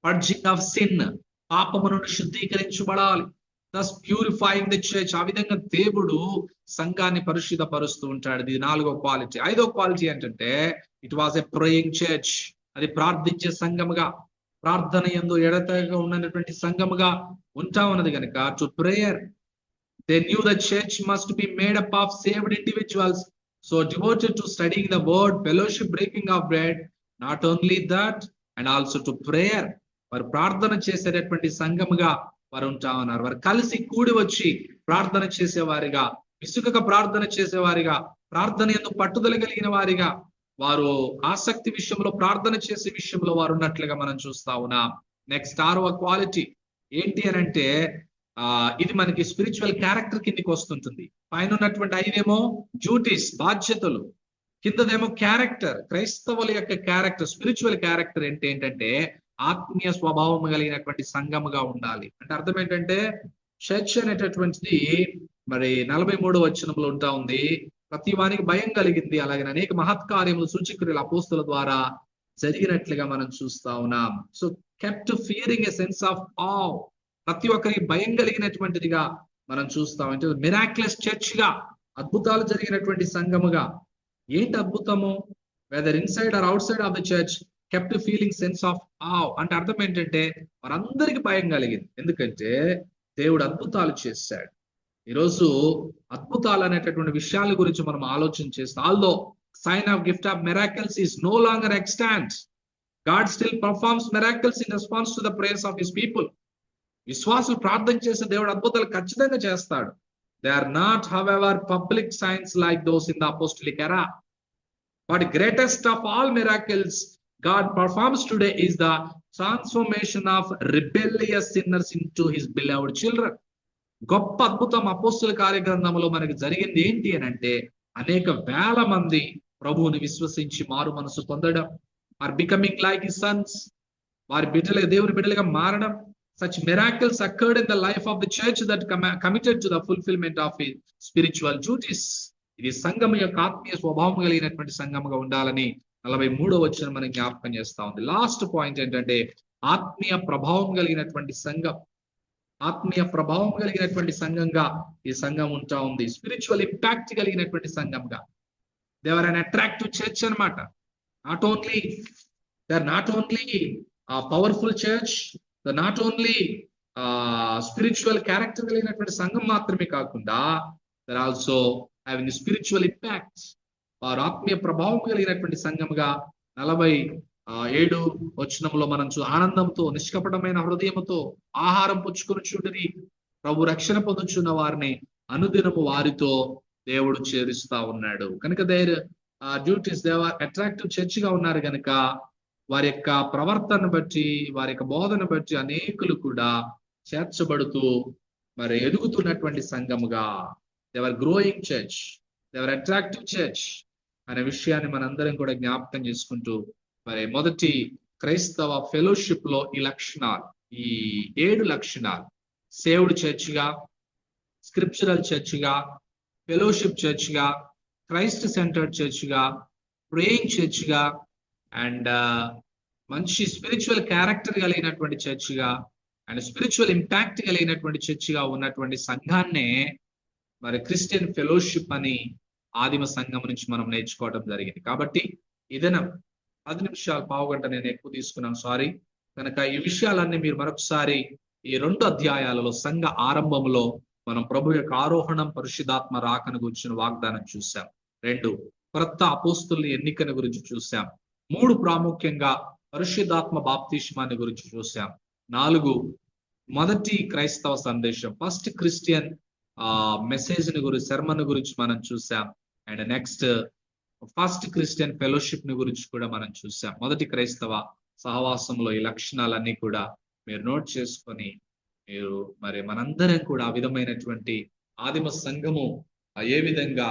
పర్జింగ్ ఆఫ్ సిన్, పాపము నుండి శుద్ధీకరించబడాలి. దస్ ప్యూరిఫైయింగ్ ది చర్చ్. ఆ విధంగా దేవుడు సంఘాన్ని పరిశుద్ధపరుస్తూ ఉంటాడు. ఇది 4వ క్వాలిటీ. 5వ క్వాలిటీ ఏంటంటే, it was a praying church. అది ప్రార్థించే సంఘముగా, ప్రార్థన యందు ఎడతెగక ఉన్నటువంటి సంఘముగా ఉంటా ఉన్నది కనుక, to prayer. They knew the church must be made up of saved individuals, so devoted to studying the word, fellowship, breaking of bread. Not only that, and also to prayer. వారు ప్రార్థన చేసేటటువంటి సంఘముగా వారు ఉంటా ఉన్నారు. వారు కలిసి కూడి వచ్చి ప్రార్థన చేసేవారిగా, విసుగక ప్రార్థన చేసేవారిగా, ప్రార్థన యందు పట్టుదల కలిగిన వారిగా, వారు ఆసక్తి విషయంలో, ప్రార్థన చేసే విషయంలో వారు ఉన్నట్లుగా మనం చూస్తా ఉన్నాం. నెక్స్ట్ 6వ క్వాలిటీ ఏంటి అని అంటే, ఇది మనకి స్పిరిచువల్ క్యారెక్టర్ కిందకి వస్తుంటుంది. పైన ఉన్నటువంటి 5 డ్యూటీస్, బాధ్యతలు, కిందదేమో క్యారెక్టర్. క్రైస్తవుల యొక్క క్యారెక్టర్, స్పిరిచువల్ క్యారెక్టర్ ఏంటంటే ఆత్మీయ స్వభావం కలిగినటువంటి సంఘముగా ఉండాలి. అంటే అర్థం ఏంటంటే, చర్చ్ అనేటటువంటిది మరి 43వ వచనంలో ఉంటా ఉంది, ప్రతి వానికి భయం కలిగింది, అలాగే అనేక మహత్కార్యములు సూచక్రియలు అపోస్తుల ద్వారా జరిగినట్లుగా మనం చూస్తా ఉన్నాం. So kept Fearing a sense of ఆవ్, ప్రతి ఒక్కరికి భయం కలిగినటువంటిదిగా మనం చూస్తాం. అంటే మిరాక్యులస్ చర్చ్ గా, అద్భుతాలు జరిగినటువంటి సంఘముగా. ఏంటి అద్భుతము? Whether inside or outside of the church, kept feeling sense of awe అంటే అర్థం ఏంటంటే, వారందరికీ భయం కలిగింది. ఎందుకంటే దేవుడు అద్భుతాలు చేశాడు. ఈరోజు అద్భుతాలు అనేటటువంటి విషయాల గురించి మనం ఆలోచన చేస్తాం. Although sign of gift of miracles is no longer extant, God still performs miracles in response to the prayers of his people. విశ్వాసులు ప్రార్థన చేసే దేవుడు అద్భుతాలు ఖచ్చితంగా చేస్తాడు. They are not however public signs like those in the apostolic era, but greatest of all miracles God performs today is the transformation of rebellious sinners into his beloved children. గొప్ప అద్భుతం అపోస్తుల కార్యగ్రంథంలో మనకి జరిగింది ఏంటి అని అంటే, అనేక వేల మంది ప్రభువుని విశ్వసించి మారు మనసు పొందడం, or becoming like his sons, వారి బిడ్డలుగా, దేవుని బిడ్డలుగా మారడం. Such miracles occurred in the life of the church that committed to the fulfillment of his spiritual duties. ఇది సంఘం యొక్క ఆత్మీయ స్వభావం కలిగినటువంటి సంఘముగా ఉండాలని 43వ వచనం మనం జ్ఞాపకం చేస్తా ఉంది. లాస్ట్ పాయింట్ ఏంటంటే, ఆత్మీయ ప్రభావం కలిగినటువంటి సంఘం, ఆత్మీయ ప్రభావం కలిగినటువంటి సంఘంగా ఈ సంఘం ఉంటా ఉంది. స్పిరిచువల్ ఇంపాక్ట్ కలిగినటువంటి సంఘంగా. They are unattractive church అనమాట. They are not only powerful church, they not only spiritual character కలిగినటువంటి సంఘం మాత్రమే కాకుండా, they are also having spiritual impact. వారు ఆత్మీయ ప్రభావం కలిగినటువంటి సంఘముగా 47 వచనంలో మనం ఆనందంతో, నిష్కపటమైన హృదయముతో ఆహారం పుచ్చుకొని చూడని ప్రభు రక్షణ పొందుచున్న వారిని అనుదినము వారితో దేవుడు చేరుస్తా ఉన్నాడు. కనుక their duties, they are attractive church గా ఉన్నారు కనుక, వారి యొక్క ప్రవర్తన బట్టి, వారి యొక్క బోధన బట్టి అనేకులు కూడా చేర్చబడుతూ మరి ఎదుగుతున్నటువంటి సంఘముగా, they are growing church, they are attractive church అనే విషయాన్ని మనందరం కూడా జ్ఞాపకం చేసుకుంటూ, మరి మొదటి క్రైస్తవ ఫెలోషిప్ లో ఈ లక్షణాలు, ఈ 7 లక్షణాలు, సేవ్డ్ చర్చ్ గా, స్క్రిప్చరల్ చర్చ్ గా, ఫెలోషిప్ చర్చ్ గా, క్రైస్ట్ సెంటర్డ్ చర్చ్ గా, ప్రేయింగ్ చర్చ్ గా, అండ్ మంచి స్పిరిచువల్ క్యారెక్టర్ కలిగినటువంటి చర్చ్ గా, అండ్ స్పిరిచువల్ ఇంపాక్ట్ కలిగినటువంటి చర్చ్ గా ఉన్నటువంటి సంఘాన్నే మరి క్రిస్టియన్ ఫెలోషిప్ అని ఆదిమ సంఘం నుంచి మనం నేర్చుకోవడం జరిగింది. కాబట్టి ఇదైనా 10 నిమిషాలు, పావుగంట నేను ఎక్కువ తీసుకున్నాను, సారీ. కనుక ఈ విషయాలన్నీ మీరు మరొకసారి ఈ 2 అధ్యాయాలలో సంఘ ఆరంభంలో మనం ప్రభు యొక్క ఆరోహణం, పరిశుద్ధాత్మ రాకను గురించిన వాగ్దానం చూసాం. 2 క్రొత్త అపోస్తుల ఎన్నికను గురించి చూసాం. 3 ప్రాముఖ్యంగా పరిశుద్ధాత్మ బాప్తిస్మాన్ని గురించి చూసాం. 4 మొదటి క్రైస్తవ సందేశం, ఫస్ట్ క్రిస్టియన్ మెసేజ్ ని గురించి, శర్మన్ గురించి మనం చూసాం. And next first Christian fellowship ని గురించి కూడా మనం చూసాం. మొదటి క్రైస్తవ సహవాసంలో ఈ లక్షణాలన్నీ కూడా మీరు నోట్ చేసుకొని, మీరు మరి మనందరం కూడా ఆ విధమైనటువంటి ఆదిమ సంఘము ఏ విధంగా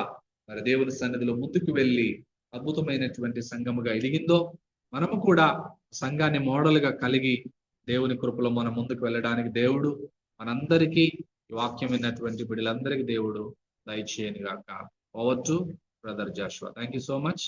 మరి దేవుని సన్నిధిలో ముందుకు వెళ్ళి అద్భుతమైనటువంటి సంఘముగా ఎదిగిందో మనము కూడా సంఘాన్ని మోడల్గా కలిగి దేవుని కృపలో మనం ముందుకు వెళ్ళడానికి దేవుడు మనందరికీ ఈ వాక్యం విన్నటువంటి బిడ్డలందరికీ దేవుడు దయచేయను గాక. Over to brother Joshua. Thank you so much.